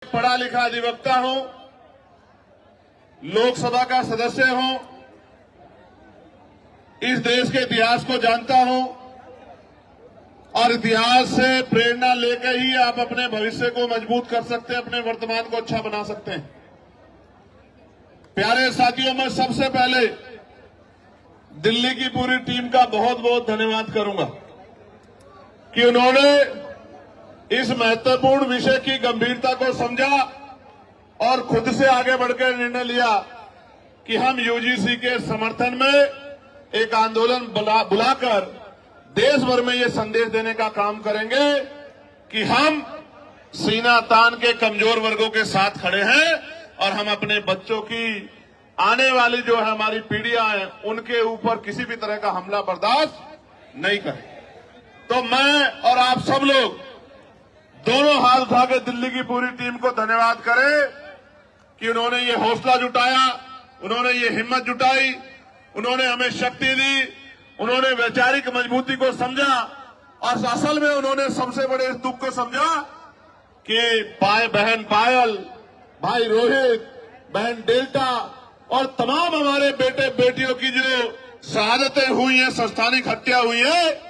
पढ़ा लिखा अधिवक्ता हूं, लोकसभा का सदस्य हूं, इस देश के इतिहास को जानता हूं और इतिहास से प्रेरणा लेकर ही आप अपने भविष्य को मजबूत कर सकते हैं, अपने वर्तमान को अच्छा बना सकते हैं। प्यारे साथियों, मैं सबसे पहले दिल्ली की पूरी टीम का बहुत बहुत धन्यवाद करूंगा कि उन्होंने इस महत्वपूर्ण विषय की गंभीरता को समझा और खुद से आगे बढ़कर निर्णय लिया कि हम यूजीसी के समर्थन में एक आंदोलन बुलाकर देश भर में ये संदेश देने का काम करेंगे कि हम सीना तान के कमजोर वर्गों के साथ खड़े हैं और हम अपने बच्चों की आने वाली जो है हमारी पीढ़ियां हैं उनके ऊपर किसी भी तरह का हमला बर्दाश्त नहीं करें। तो मैं और आप सब लोग दोनों हाथ उठा के दिल्ली की पूरी टीम को धन्यवाद करें कि उन्होंने ये हौसला जुटाया, उन्होंने ये हिम्मत जुटाई, उन्होंने हमें शक्ति दी, उन्होंने वैचारिक मजबूती को समझा और असल में उन्होंने सबसे बड़े इस दुख को समझा कि बहन पायल, भाई रोहित, बहन डेल्टा और तमाम हमारे बेटे बेटियों की जो शहादतें हुई हैं, संस्थानिक हत्या हुई है,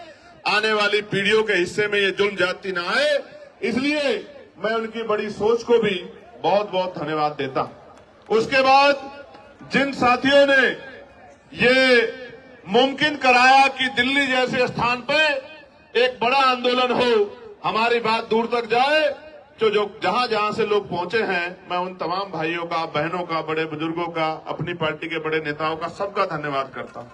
आने वाली पीढ़ियों के हिस्से में ये जुल्म जाती ना आए, इसलिए मैं उनकी बड़ी सोच को भी बहुत बहुत धन्यवाद देता हूं। उसके बाद जिन साथियों ने ये मुमकिन कराया कि दिल्ली जैसे स्थान पे एक बड़ा आंदोलन हो, हमारी बात दूर तक जाए, जो जहां जहां से लोग पहुंचे हैं, मैं उन तमाम भाइयों का, बहनों का, बड़े बुजुर्गों का, अपनी पार्टी के बड़े नेताओं का, सबका धन्यवाद करता हूं।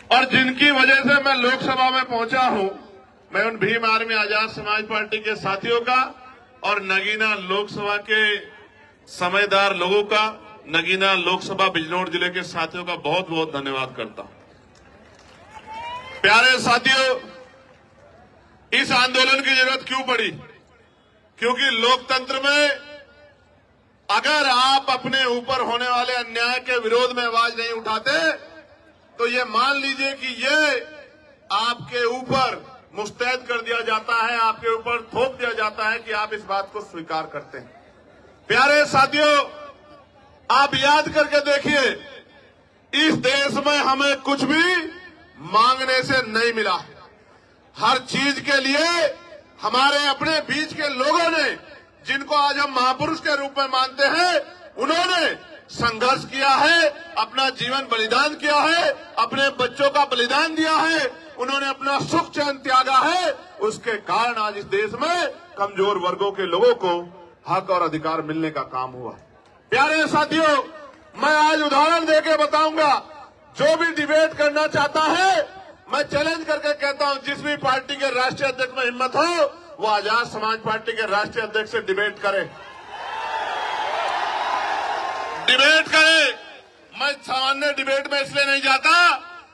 और जिनकी वजह से मैं लोकसभा में पहुंचा हूं, मैं उन भीम आर्मी आजाद समाज पार्टी के साथियों का और नगीना लोकसभा के समझदार लोगों का, नगीना लोकसभा बिजनौर जिले के साथियों का बहुत बहुत धन्यवाद करता हूं। प्यारे साथियों, इस आंदोलन की जरूरत क्यों पड़ी? क्योंकि लोकतंत्र में अगर आप अपने ऊपर होने वाले अन्याय के विरोध में आवाज नहीं उठाते तो ये मान लीजिए कि ये आपके ऊपर मुस्तैद कर दिया जाता है, आपके ऊपर थोप दिया जाता है कि आप इस बात को स्वीकार करते हैं। प्यारे साथियों, आप याद करके देखिए, इस देश में हमें कुछ भी मांगने से नहीं मिला। हर चीज के लिए हमारे अपने बीच के लोगों ने, जिनको आज हम महापुरुष के रूप में मानते हैं, उन्होंने संघर्ष किया है, अपना जीवन बलिदान किया है, अपने बच्चों का बलिदान दिया है, उन्होंने अपना सुख चैन त्यागा है। उसके कारण आज इस देश में कमजोर वर्गों के लोगों को हक और अधिकार मिलने का काम हुआ। प्यारे साथियों, मैं आज उदाहरण देके बताऊंगा, जो भी डिबेट करना चाहता है, मैं चैलेंज करके कहता हूं, जिस भी पार्टी के राष्ट्रीय अध्यक्ष में हिम्मत हो, वो आजाद समाज पार्टी के राष्ट्रीय अध्यक्ष से डिबेट करे, डिबेट करे। मैं सामान्य डिबेट में इसलिए नहीं जाता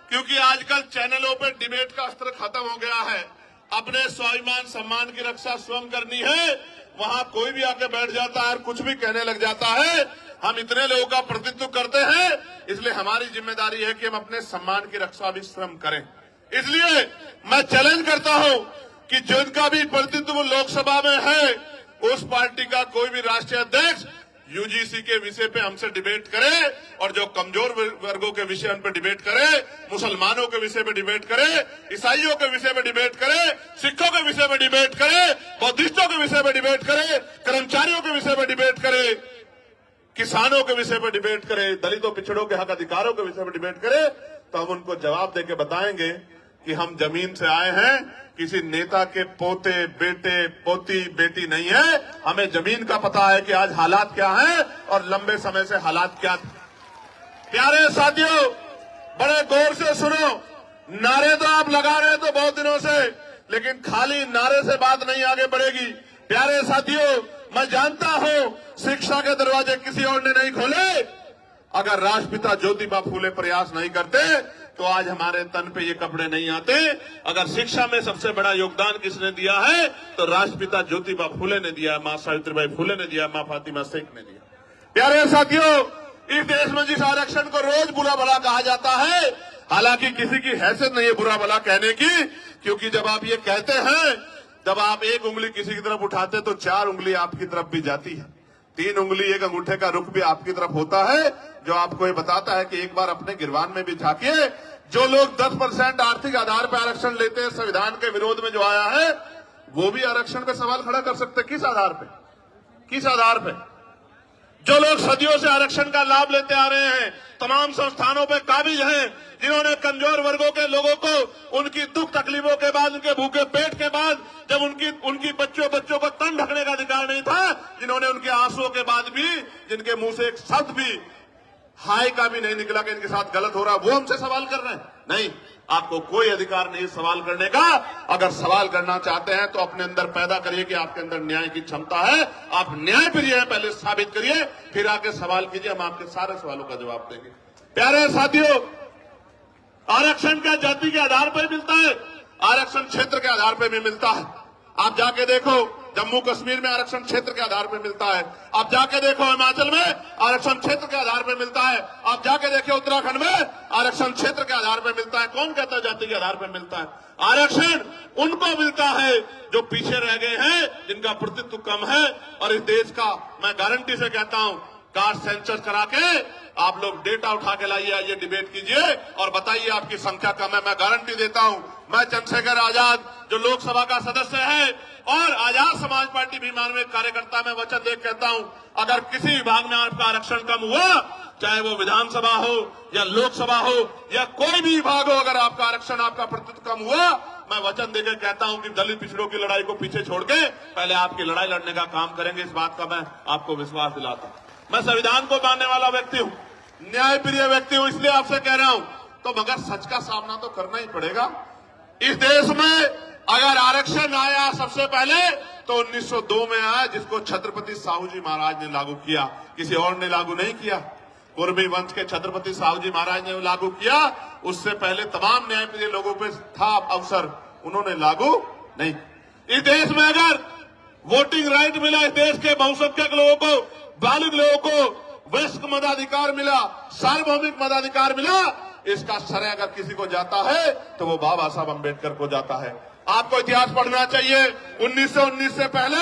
क्योंकि आजकल चैनलों पे डिबेट का अस्त्र खत्म हो गया है। अपने स्वाभिमान सम्मान की रक्षा स्वयं करनी है, वहां कोई भी आके बैठ जाता है और कुछ भी कहने लग जाता है। हम इतने लोगों का प्रतिनिधित्व करते हैं, इसलिए हमारी जिम्मेदारी है कि हम अपने सम्मान की रक्षा भी स्वयं करें। इसलिए मैं चैलेंज करता हूं कि जिनका भी प्रतिनिधित्व लोकसभा में है, उस पार्टी का कोई भी राष्ट्रीय अध्यक्ष यूजीसी के विषय पे हमसे डिबेट करे और जो कमजोर वर्गों के विषय उन पर डिबेट करे, मुसलमानों के विषय पे डिबेट करे, ईसाइयों के विषय पे डिबेट करे, सिखों के विषय पे डिबेट करे, बौद्धिस्टों के विषय पे डिबेट करे, कर्मचारियों के विषय पे डिबेट करे, किसानों के विषय पे डिबेट करे, दलितों पिछड़ों के हक अधिकारों के विषय पे डिबेट करे, तो हम उनको जवाब देके बताएंगे कि हम जमीन से आए हैं, किसी नेता के पोते, बेटे, पोती, बेटी नहीं है। हमें जमीन का पता है कि आज हालात क्या हैं और लंबे समय से हालात क्या थे। प्यारे साथियों, बड़े गौर से सुनो, नारे तो आप लगा रहे हैं तो बहुत दिनों से, लेकिन खाली नारे से बात नहीं आगे बढ़ेगी। प्यारे साथियों, मैं जानता हूं शिक्षा के दरवाजे किसी और ने नहीं खोले। अगर राष्ट्रपिता ज्योतिबा फूले प्रयास नहीं करते तो आज हमारे तन पे ये कपड़े नहीं आते। अगर शिक्षा में सबसे बड़ा योगदान किसने दिया है तो राष्ट्रपिता ज्योतिबा फूले ने दिया, मां सावित्रीबाई फूले ने दिया, मां फातिमा शेख ने दिया। प्यारे साथियों, इस देश में जिस आरक्षण को रोज बुरा भला कहा जाता है, हालांकि किसी की हैसियत नहीं है बुरा भला कहने की, क्योंकि जब आप ये कहते हैं जब आप एक उंगली किसी की तरफ उठाते तो 4 उंगली आपकी तरफ भी जाती है, 3 उंगली एक अंगूठे का रुख भी आपकी तरफ होता है, जो आपको ये बताता है कि एक बार अपने गिरबान में भी झांकिए। जो लोग 10% आर्थिक आधार पर आरक्षण लेते हैं, संविधान के विरोध में जो आया है, वो भी आरक्षण पे सवाल खड़ा कर सकते। किस आधार पे? किस आधार पे? जो लोग सदियों से आरक्षण का लाभ लेते आ रहे हैं, तमाम संस्थानों पे काबिज हैं, जिन्होंने कमजोर वर्गों के लोगों को उनकी दुख तकलीफों के बाद, उनके भूखे पेट के बाद, जब उनकी बच्चों को तन ढकने का अधिकार नहीं था, जिन्होंने उनके आंसुओं के बाद भी, जिनके मुंह से एक शब्द भी हाय का भी नहीं निकला कि इनके साथ गलत हो रहा, वो हमसे सवाल कर रहे हैं। नहीं, आपको कोई अधिकार नहीं सवाल करने का। अगर सवाल करना चाहते हैं तो अपने अंदर पैदा करिए कि आपके अंदर न्याय की क्षमता है, आप न्यायप्रिय हैं, पहले साबित करिए, फिर आके सवाल कीजिए, हम आपके सारे सवालों का जवाब देंगे। प्यारे साथियों, आरक्षण क्या जाति के आधार पर मिलता है? आरक्षण क्षेत्र के आधार पर भी मिलता है। आप जाके देखो, जम्मू कश्मीर में आरक्षण क्षेत्र के आधार पर मिलता है। आप जाके देखो, हिमाचल में आरक्षण क्षेत्र के आधार पर मिलता है। आप जाके देखो, उत्तराखंड में आरक्षण क्षेत्र के आधार पर मिलता है। कौन कहता है जाति के आधार पर मिलता है? आरक्षण उनको मिलता है जो पीछे रह गए हैं, जिनका प्रतित्व कम है। और इस देश का मैं गारंटी से कहता हूं, कास्ट सेंसस करा के आप लोग डेटा उठा के लाइए, आइए डिबेट कीजिए और बताइए आपकी संख्या कम है। मैं गारंटी देता हूं, मैं चंद्रशेखर आजाद जो लोकसभा का सदस्य है और आजाद समाज पार्टी भीमान में कार्यकर्ता, में वचन दे कहता हूं, अगर किसी विभाग में आपका आरक्षण कम हुआ, चाहे वो विधानसभा हो या लोकसभा हो या कोई भी विभाग हो, अगर आपका आरक्षण, आपका प्रतिशत कम हुआ, मैं वचन देकर कहता हूं कि दलित पिछड़ों की लड़ाई को पीछे छोड़ के पहले आपकी लड़ाई लड़ने का काम करेंगे। इस बात का मैं आपको विश्वास दिलाता हूं। मैं संविधान को मानने वाला व्यक्ति हूं, न्यायप्रिय व्यक्ति हूं, इसलिए आपसे कह रहा हूं, तो मगर सच का सामना तो करना ही पड़ेगा। इस देश में अगर आरक्षण आया सबसे पहले तो 1902 में आया, जिसको छत्रपति साहू जी महाराज ने लागू किया, किसी और ने लागू नहीं किया। कुर्मी वंश के छत्रपति साहू जी महाराज ने लागू किया, उससे पहले तमाम न्यायप्रिय लोगों पे था अवसर, उन्होंने लागू नहीं। इस देश में अगर वोटिंग राइट मिला, इस देश के बहुसंख्यक लोगों को, बालिग लोगों को वयस्क मताधिकार मिला, सार्वभौमिक मताधिकार मिला, इसका श्रेय अगर किसी को जाता है तो वो बाबा साहब अम्बेडकर को जाता है। आपको इतिहास पढ़ना चाहिए। 1919 से पहले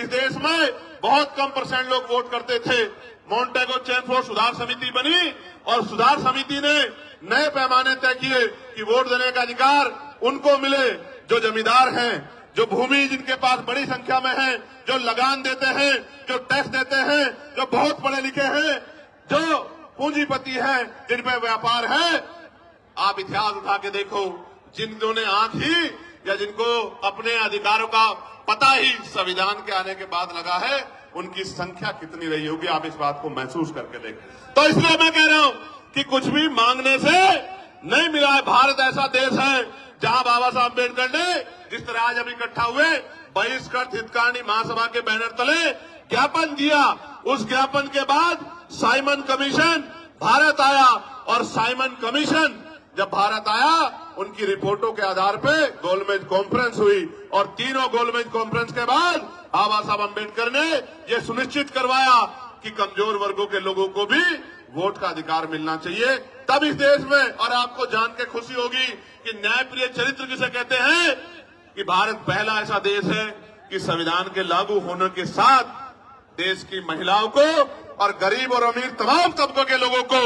इस देश में बहुत कम % लोग वोट करते थे। मॉन्टेगो चैनफोर्ड सुधार समिति बनी और सुधार समिति ने नए पैमाने तय किए कि वोट देने का अधिकार उनको मिले जो जमींदार हैं, जो भूमि जिनके पास बड़ी संख्या में है, जो लगान देते हैं, जो टैक्स देते हैं, जो बहुत पढ़े लिखे हैं, जो पूंजीपति हैं, जिन पे व्यापार है। आप इतिहास उठा के देखो, जिन्होंने ने आंख ही या जिनको अपने अधिकारों का पता ही संविधान के आने के बाद लगा है, उनकी संख्या कितनी रही होगी, आप इस बात को महसूस करके देखें। तो इसलिए मैं कह रहा हूं कि कुछ भी मांगने से नहीं मिला है। भारत ऐसा देश है जहां बाबा साहब अम्बेडकर ने जिस तरह आज हम इकट्ठा हुए, बहिष्कृत हितकारिणी महासभा के बैनर तले ज्ञापन दिया, उस ज्ञापन के बाद साइमन कमीशन भारत आया और साइमन कमीशन जब भारत आया, उनकी रिपोर्टों के आधार पर गोलमेज कॉन्फ्रेंस हुई और तीनों गोलमेज कॉन्फ्रेंस के बाद बाबा साहब अम्बेडकर ने यह सुनिश्चित करवाया कि कमजोर वर्गों के लोगों को भी वोट का अधिकार मिलना चाहिए। तब इस देश में, और आपको जान के खुशी होगी कि न्यायप्रिय चरित्र किसे कहते हैं, कि भारत पहला ऐसा देश है कि संविधान के लागू होने के साथ देश की महिलाओं को और गरीब और अमीर तमाम तबकों के लोगों को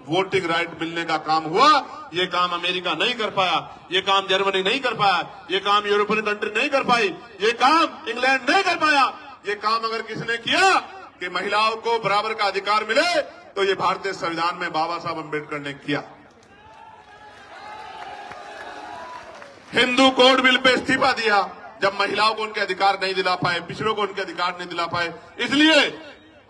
वोटिंग राइट मिलने का काम हुआ। ये काम अमेरिका नहीं कर पाया, ये काम जर्मनी नहीं कर पाया, ये काम यूरोपियन कंट्री नहीं कर पाई, ये काम इंग्लैंड नहीं कर पाया। ये काम अगर किसने किया कि महिलाओं को बराबर का अधिकार मिले, तो ये भारतीय संविधान में बाबा साहब अम्बेडकर ने किया। हिंदू कोड बिल पे इस्तीफा दिया जब महिलाओं को उनके अधिकार नहीं दिला पाए, पिछड़ों को उनके अधिकार नहीं दिला पाए। इसलिए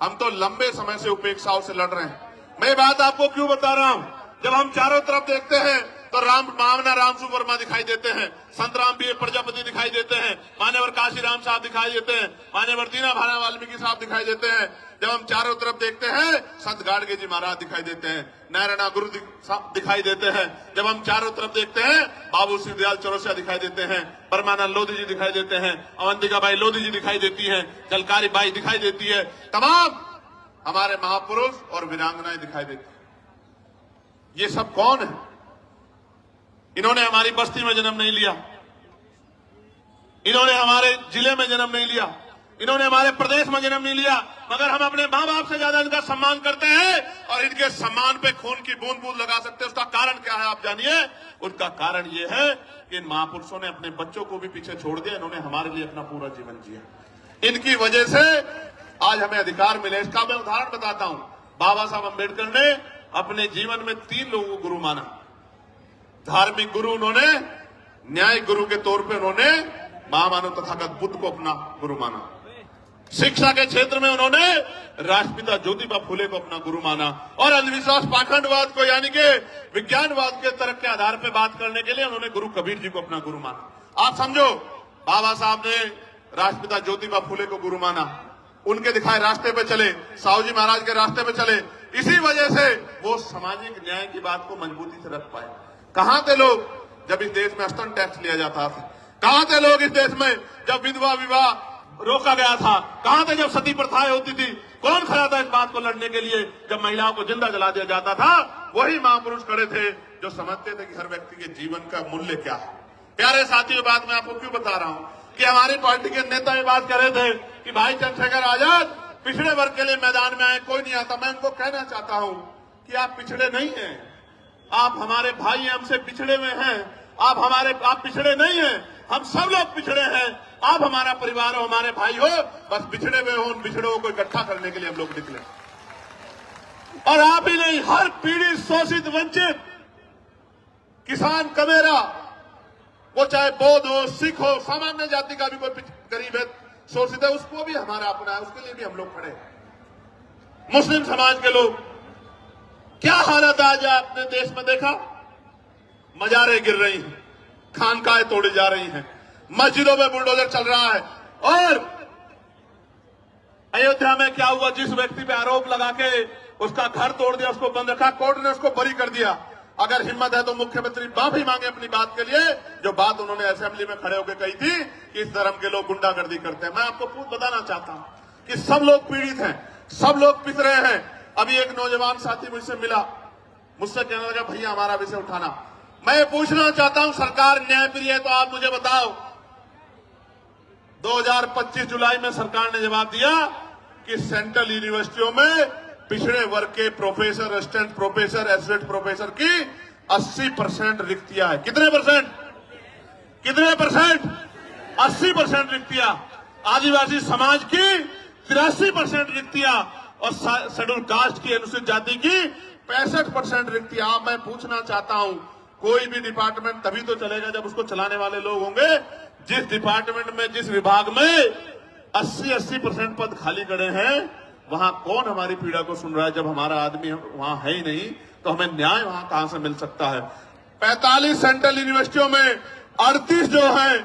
हम तो लंबे समय से उपेक्षाओं से लड़ रहे हैं। मैं बात आपको क्यों बता रहा हूं, जब हम चारों तरफ देखते हैं तो माननीय रामसु वर्मा दिखाई देते हैं, संत राम बी प्रजापति दिखाई देते हैं, मान्यवर काशीराम साहब दिखाई देते हैं, मान्यवर दीना भाना वाल्मीकि साहब दिखाई देते हैं। जब हम चारों तरफ देखते हैं, संत गाडगे जी महाराज दिखाई देते हैं, नारायणा गुरु दिखाई देते हैं। जब हम चारों तरफ देखते हैं, बाबू श्री दयाल चौरसिया दिखाई देते हैं, परमानंद लोधी जी दिखाई देते हैं, अवंतिका बाई लोधी जी दिखाई देती है, जलकारी बाई दिखाई देती है, तमाम हमारे महापुरुष और वीरांगनाएं दिखाई देती है। ये सब कौन है? इन्होंने हमारी बस्ती में जन्म नहीं लिया, इन्होंने हमारे जिले में जन्म नहीं लिया, इन्होंने हमारे प्रदेश में जन्म नहीं लिया, मगर हम अपने मां बाप से ज्यादा इनका सम्मान करते हैं और इनके सम्मान पे खून की बूंद बूंद लगा सकते हैं। उसका कारण क्या है आप जानिए। उनका कारण ये है कि इन महापुरुषों ने अपने बच्चों को भी पीछे छोड़ दिया, इन्होंने हमारे लिए अपना पूरा जीवन जिया। इनकी वजह से आज हमें अधिकार मिले। इसका मैं उदाहरण बताता हूं। बाबा साहब अम्बेडकर ने अपने जीवन में 3 लोगों को गुरु माना। धार्मिक गुरु उन्होंने, न्यायिक गुरु के तौर पे उन्होंने महामानव तथागत बुद्ध को अपना गुरु माना। शिक्षा के क्षेत्र में उन्होंने राष्ट्रपिता ज्योतिबा फुले को अपना गुरु माना और अंधविश्वास पाखंडवाद को यानी कि विज्ञानवाद के तर्क के आधार पर बात करने के लिए उन्होंने गुरु कबीर जी को अपना गुरु माना। आप समझो, बाबा साहब ने राष्ट्रपिता ज्योतिबा फुले को गुरु माना, उनके दिखाए रास्ते पे चले, साहू जी महाराज के रास्ते पे चले। इसी वजह से वो सामाजिक न्याय की बात को मजबूती से रख पाए। कहां थे लोग जब इस देश में स्तन टैक्स लिया जाता था? कहां थे लोग इस देश में जब विधवा विवाह रोका गया था? कहां थे जब सती प्रथाएं होती थी? कौन खड़ा था इस बात को लड़ने के लिए जब महिलाओं को जिंदा जला दिया जाता था? वही महापुरुष खड़े थे जो समझते थे कि हर व्यक्ति के जीवन का मूल्य क्या है। प्यारे साथियों, बात मैं आपको क्यों बता रहा हूं कि हमारी पार्टी के नेता ये बात कर रहे थे कि भाई चंद्रशेखर आजाद पिछड़े वर्ग के लिए मैदान में आए, कोई नहीं आता। मैं उनको कहना चाहता हूं कि आप पिछड़े नहीं हैं, आप हमारे भाई हैं, हमसे पिछड़े हुए हैं। आप पिछड़े नहीं हैं, हम सब लोग पिछड़े हैं। आप हमारा परिवार हो, हमारे भाई हो, बस पिछड़े हुए हो, उन पिछड़ों को इकट्ठा करने के लिए हम लोग निकले। और आप ही नहीं, हर पीड़ित, शोषित, वंचित, किसान, कमेरा, वो चाहे बौद्ध हो, सिख हो, सामान्य जाति का भी कोई गरीब है, शोषित है, उसको भी हमारा अपना है, उसके लिए भी हम लोग खड़े हैं। मुस्लिम समाज के लोग, क्या हालत आज आपने देश में देखा? मजारें गिर रही हैं, खानकाहें तोड़ी जा रही हैं, मस्जिदों में बुलडोजर चल रहा है। और अयोध्या में क्या हुआ? जिस व्यक्ति पे आरोप लगा के उसका घर तोड़ दिया, उसको बंद रखा, कोर्ट ने उसको बरी कर दिया। अगर हिम्मत है तो मुख्यमंत्री माफी मांगे अपनी बात के लिए, जो बात उन्होंने असेंबली में खड़े होकर कही थी कि इस धर्म के लोग गुंडागर्दी करते हैं। मैं आपको बताना चाहता हूं कि सब लोग पीड़ित हैं, सब लोग पिस रहे हैं। अभी एक नौजवान साथी मुझसे मिला, मुझसे कहने लगा भैया हमारा विषय उठाना। मैं पूछना चाहता हूं, सरकार न्यायप्रिय है तो आप मुझे बताओ, 2025 जुलाई में सरकार ने जवाब दिया कि सेंट्रल यूनिवर्सिटियों में पिछड़े वर्ग के professor, assistant professor, associate professor की 80% रिक्तियां है। कितने परसेंट? 80% रिक्तियां। आदिवासी समाज की 83% रिक्तियां और शेड्यूल कास्ट की, अनुसूचित जाति की 65% रिक्तियां। मैं पूछना चाहता हूं, कोई भी डिपार्टमेंट तभी तो चलेगा जब उसको चलाने वाले लोग होंगे। जिस डिपार्टमेंट में, जिस विभाग में 80% पद खाली पड़े हैं, वहां कौन हमारी पीड़ा को सुन रहा है? जब हमारा आदमी वहां है ही नहीं तो हमें न्याय वहां कहां से मिल सकता है? 45 सेंट्रल यूनिवर्सिटियों में 38 जो है,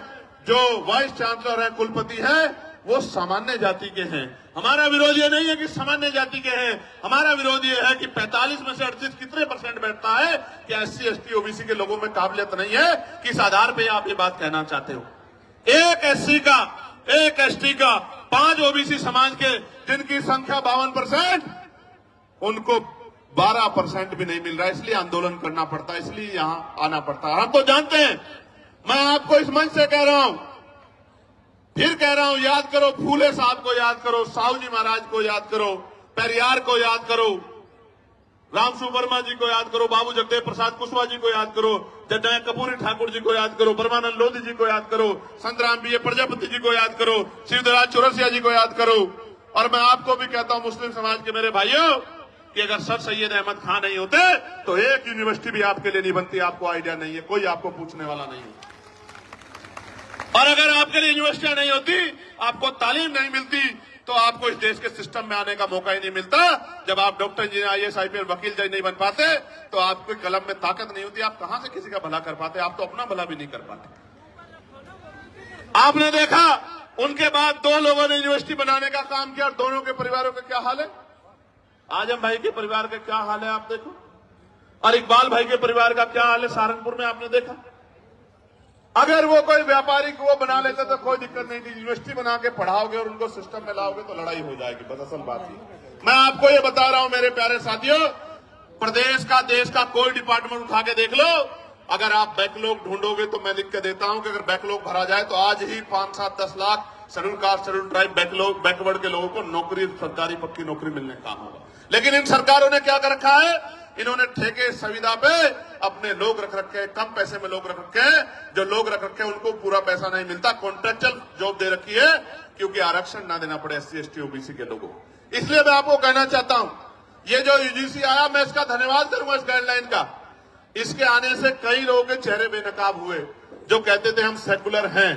जो वाइस चांसलर है, कुलपति है, वो सामान्य जाति के हैं। हमारा विरोध ये नहीं है कि सामान्य जाति के हैं, हमारा विरोध ये है कि 45 में से 38 कितने परसेंट बैठता है कि SC, ST, OBC के लोगों में काबिलियत नहीं है? किस आधार पे आप ये बात कहना चाहते हो? एक SC का, एक ST का, 5 OBC समाज के जिनकी संख्या 52%, उनको 12% भी नहीं मिल रहा है। इसलिए आंदोलन करना पड़ता है, इसलिए यहां आना पड़ता है। हम तो जानते हैं, मैं आपको इस मंच से कह रहा हूं, फिर कह रहा हूं, याद करो फूले साहब को, याद करो साहू जी महाराज को, याद करो पेरियार को, याद करो रामसु वर्मा जी को, याद करो बाबू जगदेव प्रसाद कुशवाहा जी को, याद करो जगदम्बिका कपूरी ठाकुर जी को, याद करो ब्रह्मानंद लोधी जी को, याद करो संतराम B.A. प्रजापति जी को, याद करो शिवराज चौरसिया जी को, याद करो। और मैं आपको भी कहता हूं, मुस्लिम समाज के मेरे भाइयों, कि अगर सर सैयद अहमद खान नहीं होते तो एक यूनिवर्सिटी भी आपके लिए नहीं बनती। आपको आइडिया नहीं है, कोई आपको पूछने वाला नहीं है। और अगर आपके लिए यूनिवर्सिटियां नहीं होती, आपको तालीम नहीं मिलती, तो आपको इस देश के सिस्टम में आने का मौका ही नहीं मिलता। जब आप डॉक्टर इंजीनियर, IAS, IPS, वकील जज नहीं बन पाते, तो आपको कलम में ताकत नहीं होती, आप कहां से किसी का भला कर पाते? आप तो अपना भला भी नहीं कर पाते। आपने देखा, उनके बाद 2 लोगों ने यूनिवर्सिटी बनाने का काम किया और दोनों के परिवारों का क्या हाल है? आजम भाई के परिवार का क्या हाल है आप देखो, और इकबाल भाई के परिवार का क्या हाल है सहारनपुर में, आपने देखा। अगर वो कोई व्यापारी को वो बना लेते तो कोई दिक्कत नहीं थी। यूनिवर्सिटी बना के पढ़ाओगे और उनको सिस्टम में लाओगे तो लड़ाई हो जाएगी। बस असल बात ही मैं आपको ये बता रहा हूं मेरे प्यारे साथियों, प्रदेश का, देश का कोई डिपार्टमेंट उठा के देख लो, अगर आप बैकलॉग ढूंढोगे तो मैं लिख के देता हूं कि अगर बैकलॉग भरा जाए तो आज ही 5, 7, 10 lakh schedule caste schedule tribe backward के लोगों को नौकरी, सरकारी पक्की नौकरी मिलने का काम होगा। लेकिन इन सरकारों ने क्या कर रखा है, इन्होंने ठेके संविदा पे अपने लोग रख रखे, कम पैसे में लोग रख रखे, जो लोग रख रखे उनको पूरा पैसा नहीं मिलता, कॉन्ट्रेक्चुअल जॉब दे रखी है क्योंकि आरक्षण ना देना पड़े SC, ST, OBC के लोगों को। इसलिए मैं आपको कहना चाहता हूं, ये जो UGC आया, मैं इसका धन्यवाद करूंगा इस गाइडलाइन का। इसके आने से कई लोगों के चेहरे बेनकाब हुए जो कहते थे हम सेकुलर हैं,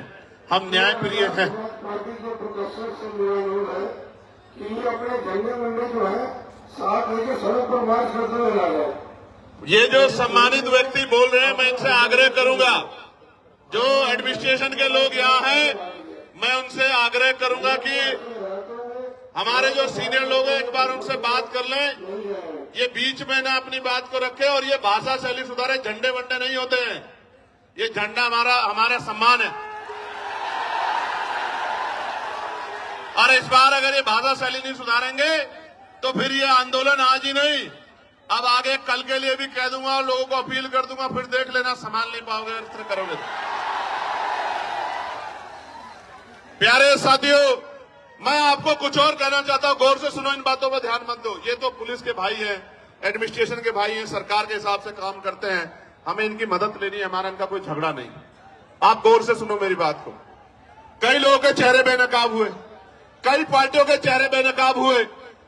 हम न्यायप्रिय हैं। पार्टी के प्रोफेसर से मेरा है कि अपने झंडे मंडे जो है साथ लेके सड़क पर मार्च करते हुए ला जाए। ये जो सम्मानित व्यक्ति बोल रहे हैं, मैं इनसे आग्रह करूंगा, जो एडमिनिस्ट्रेशन के लोग यहाँ हैं, मैं उनसे आग्रह करूंगा कि हमारे जो सीनियर लोग हैं एक बार उनसे बात कर लें, ये बीच में ना अपनी बात को रखे और ये भाषा शैली सुधारे। झंडे वंडे नहीं होते हैं, ये झंडा हमारा सम्मान है। और इस बार अगर ये भाषा शैली नहीं सुधारेंगे तो फिर ये आंदोलन आज ही नहीं, अब आगे कल के लिए भी कह दूंगा और लोगों को अपील कर दूंगा, फिर देख लेना संभाल नहीं पाओगे इस तरह करोगे। प्यारे साथियों, मैं आपको कुछ और कहना चाहता हूं, गौर से सुनो, इन बातों पर ध्यान मत दो। ये तो पुलिस के भाई हैं, एडमिनिस्ट्रेशन के भाई हैं, सरकार के हिसाब से काम करते हैं, हमें इनकी मदद लेनी है, हमारा इनका कोई झगड़ा नहीं। आप गौर से सुनो मेरी बात को। कई लोगों के चेहरे बेनकाब हुए, कई पार्टियों के चेहरे बेनकाब हुए,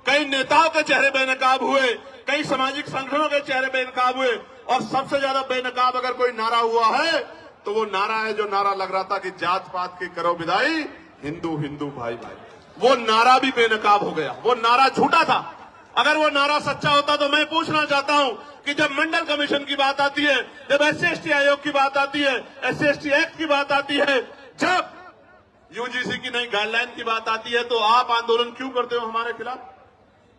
कई नेताओं के चेहरे बेनकाब हुए, कई सामाजिक संगठनों के चेहरे बेनकाब हुए, और सबसे ज्यादा बेनकाब अगर कोई नारा हुआ है तो वो नारा है जो नारा लग रहा था कि जात पात की करो विदाई, हिंदू हिंदू भाई भाई। वो नारा भी बेनकाब हो गया, वो नारा झूठा था। अगर वो नारा सच्चा होता तो मैं पूछना चाहता हूं कि जब मंडल कमीशन की बात आती है, जब SC, ST आयोग की बात आती है, SC, ST एक्ट की बात आती है, जब UGC की नई गाइडलाइन की बात आती है, तो आप आंदोलन क्यों करते हो हमारे खिलाफ?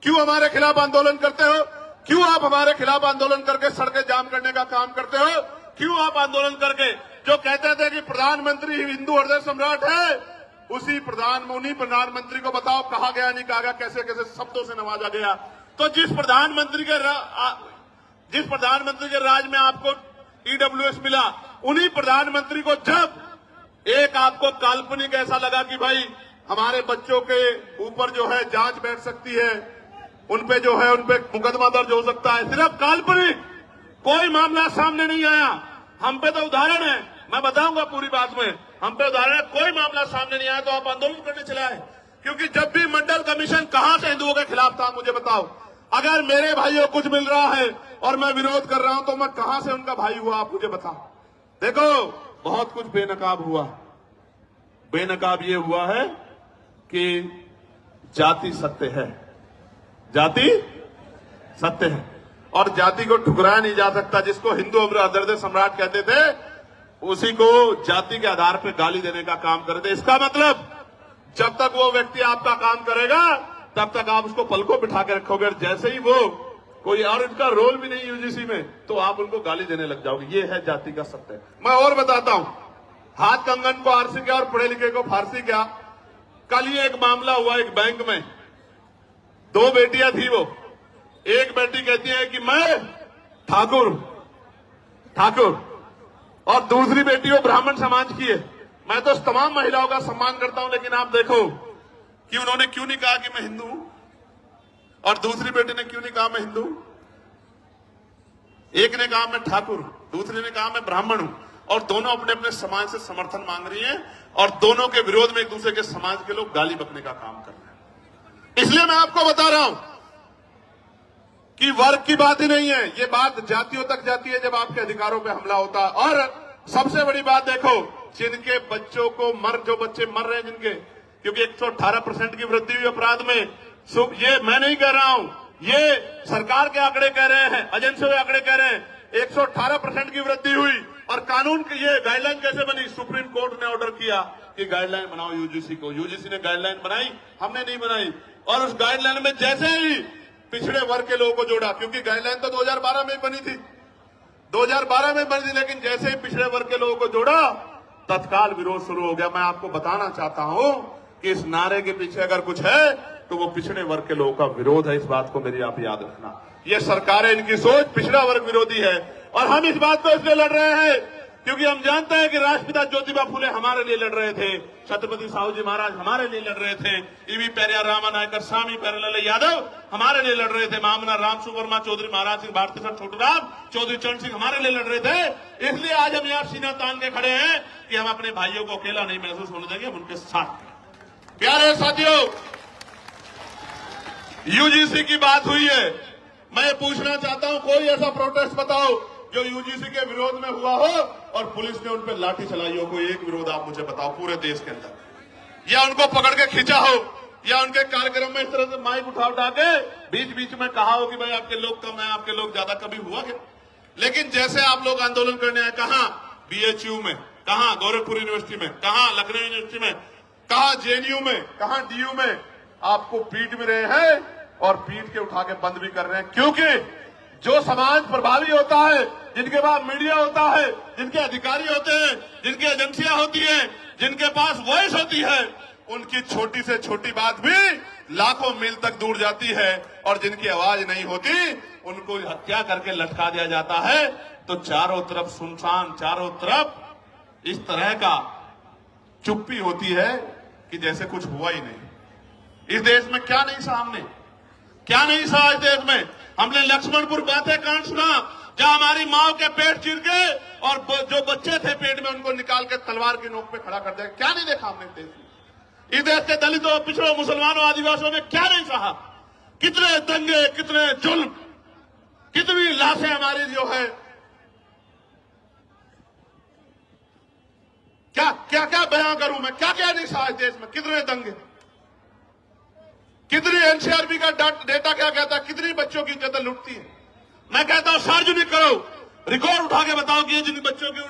क्यों हमारे खिलाफ आंदोलन करते हो? क्यों आप हमारे खिलाफ आंदोलन करके सड़कें जाम करने का काम करते हो? क्यों आप आंदोलन करके, जो कहते थे कि प्रधानमंत्री हिंदू हृदय सम्राट है, उन्हीं प्रधानमंत्री को बताओ कहा गया नहीं कहा गया, कैसे कैसे शब्दों से नवाजा गया। तो जिस प्रधानमंत्री के राज में आपको EWS मिला, उन्हीं प्रधानमंत्री को जब एक आपको काल्पनिक ऐसा लगा कि भाई हमारे बच्चों के ऊपर जो है जांच बैठ सकती है, उनपे जो है उनपे मुकदमा दर्ज हो सकता है, सिर्फ काल्पनिक, कोई मामला सामने नहीं आया। हम पे तो उदाहरण है, मैं बताऊंगा पूरी बात में, हम पे उदाहरण है, कोई मामला सामने नहीं आया तो आप आंदोलन करने चले आए। क्योंकि जब भी मंडल कमीशन कहां से हिंदुओं के खिलाफ था, मुझे बताओ। अगर मेरे भाइयों को कुछ मिल रहा है और मैं विरोध कर रहा हूं तो मैं कहां से उनका भाई हुआ, आप मुझे बताओ। देखो, बहुत कुछ बेनकाब हुआ। बेनकाब ये हुआ है कि जाति सत्य है, जाति सत्य है, और जाति को ठुकराया नहीं जा सकता। जिसको हिंदू हृदय सम्राट कहते थे, उसी को जाति के आधार पर गाली देने का काम करते। इसका मतलब जब तक वो व्यक्ति आपका काम करेगा तब तक आप उसको पलकों बिठा के रखोगे, और जैसे ही वो कोई और इनका रोल भी नहीं UGC में, तो आप उनको गाली देने लग जाओगे। ये है जाति का सत्य। मैं और बताता हूं, हाथ कंगन को आरसी क्या और पढ़े लिखे को फारसी क्या। कल ही एक मामला हुआ एक बैंक में, 2 बेटियां थी, वो एक बेटी कहती है कि मैं ठाकुर, और दूसरी बेटी वो ब्राह्मण समाज की है। मैं तो तमाम महिलाओं का सम्मान करता हूं, लेकिन आप देखो कि उन्होंने क्यों नहीं कहा कि मैं हिंदू हूं, और दूसरी बेटी ने क्यों नहीं कहा मैं हिंदू हूं। एक ने कहा मैं ठाकुर, दूसरी ने कहा मैं ब्राह्मण हूं, और दोनों अपने अपने समाज से समर्थन मांग रही हैं, और दोनों के विरोध में एक दूसरे के समाज के लोग गाली बकने का काम कर रहे हैं। इसलिए मैं आपको बता रहा हूं कि वर्ग की बात ही नहीं है, ये बात जातियों तक जाती है जब आपके अधिकारों पे हमला होता है। और सबसे बड़ी बात देखो, जिनके बच्चों को जो बच्चे मर रहे हैं जिनके, क्योंकि 118% की वृद्धि हुई अपराध में। ये मैं नहीं कह रहा हूं, ये सरकार के आंकड़े कह रहे हैं, एजेंसियों के आंकड़े कह रहे हैं, 118% की वृद्धि हुई। और कानून की ये गाइडलाइन कैसे बनी? सुप्रीम कोर्ट ने ऑर्डर किया कि गाइडलाइन बनाओ UGC को। UGC ने गाइडलाइन बनाई, हमने नहीं बनाई। और उस गाइडलाइन में जैसे ही पिछड़े वर्ग के लोगों को जोड़ा, क्योंकि गाइडलाइन तो 2012 में बनी थी, 2012 में बनी थी, लेकिन जैसे ही पिछड़े वर्ग के लोगों को जोड़ा, तत्काल विरोध शुरू हो गया। मैं आपको बताना चाहता हूं कि इस नारे के पीछे अगर कुछ है तो वो पिछड़े वर्ग के लोगों का विरोध है। इस बात को मेरी आप याद रखना। ये सरकारें, इनकी सोच पिछड़ा वर्ग विरोधी है, और हम इस बात को इसलिए लड़ रहे हैं क्योंकि हम जानते हैं कि राष्ट्रपिता ज्योतिबा फुले हमारे लिए लड़ रहे थे, छत्रपति साहूजी महाराज हमारे लिए लड़ रहे थे, ईवी पेरियार रामानायकर स्वामी प्यारेलाल यादव हमारे लिए लड़ रहे थे, महामना राम सुवर्मा चौधरी महाराज सिंह भारती सर छोटूराम चौधरी चरण सिंह हमारे लिए लड़ रहे थे। इसलिए आज हम यहाँ सीना तान के खड़े हैं कि हम अपने भाइयों को अकेला नहीं महसूस होने देंगे, हम उनके साथ हैं। प्यारे साथियों, यूजीसी की बात हुई है, मैं पूछना चाहता हूं कोई ऐसा प्रोटेस्ट बताओ जो यूजीसी के विरोध में हुआ हो और पुलिस ने उन पर लाठी चलाई हो। कोई एक विरोध आप मुझे बताओ पूरे देश के अंदर, या उनको पकड़ के खींचा हो, या उनके कार्यक्रम में इस तरह से माइक उठा के बीच बीच में कहा हो कि भाई आपके लोग कम है, आपके लोग ज्यादा, कभी हुआ क्या? लेकिन जैसे आप लोग आंदोलन करने आए, कहां बीएचयू में, कहां गोरखपुर यूनिवर्सिटी में, कहां लखनऊ यूनिवर्सिटी में, कहां जेएनयू में, कहां डीयू में, आपको पीट भी रहे हैं और पीट के उठा के बंद भी कर रहे हैं। क्योंकि जो समाज प्रभावी होता है, जिनके पास मीडिया होता है, जिनके अधिकारी होते हैं, जिनकी एजेंसियां होती हैं, जिनके पास वॉइस होती है, उनकी छोटी से छोटी बात भी लाखों मील तक दूर जाती है, और जिनकी आवाज नहीं होती उनको हत्या करके लटका दिया जाता है। तो चारों तरफ सुनसान, चारों तरफ इस तरह का चुप्पी होती है कि जैसे कुछ हुआ ही नहीं। इस देश में क्या नहीं सहा हमने, क्या नहीं सहा इस देश में? हमने लक्ष्मणपुर बातें कांड सुना, जहां हमारी माओ के पेट चीर के और जो बच्चे थे पेट में उनको निकाल के तलवार की नोक पे खड़ा कर दिया। क्या नहीं देखा हमने इस देश में? इस देश के दलितों, पिछड़ों, मुसलमानों, आदिवासियों ने क्या नहीं सहा? कितने दंगे, कितने जुल्म, कितनी लाशें हमारी जो है, क्या क्या क्या बयां करूं मैं, क्या क्या नहीं सहा इस देश में? कितने दंगे, कितनी एनसीआरबी का डेटा क्या कहता है, कितनी बच्चों की इज्जत लुटती है। मैं कहता हूं सार्वजनिक करो, रिकॉर्ड उठा के बताओ कि जिन बच्चों की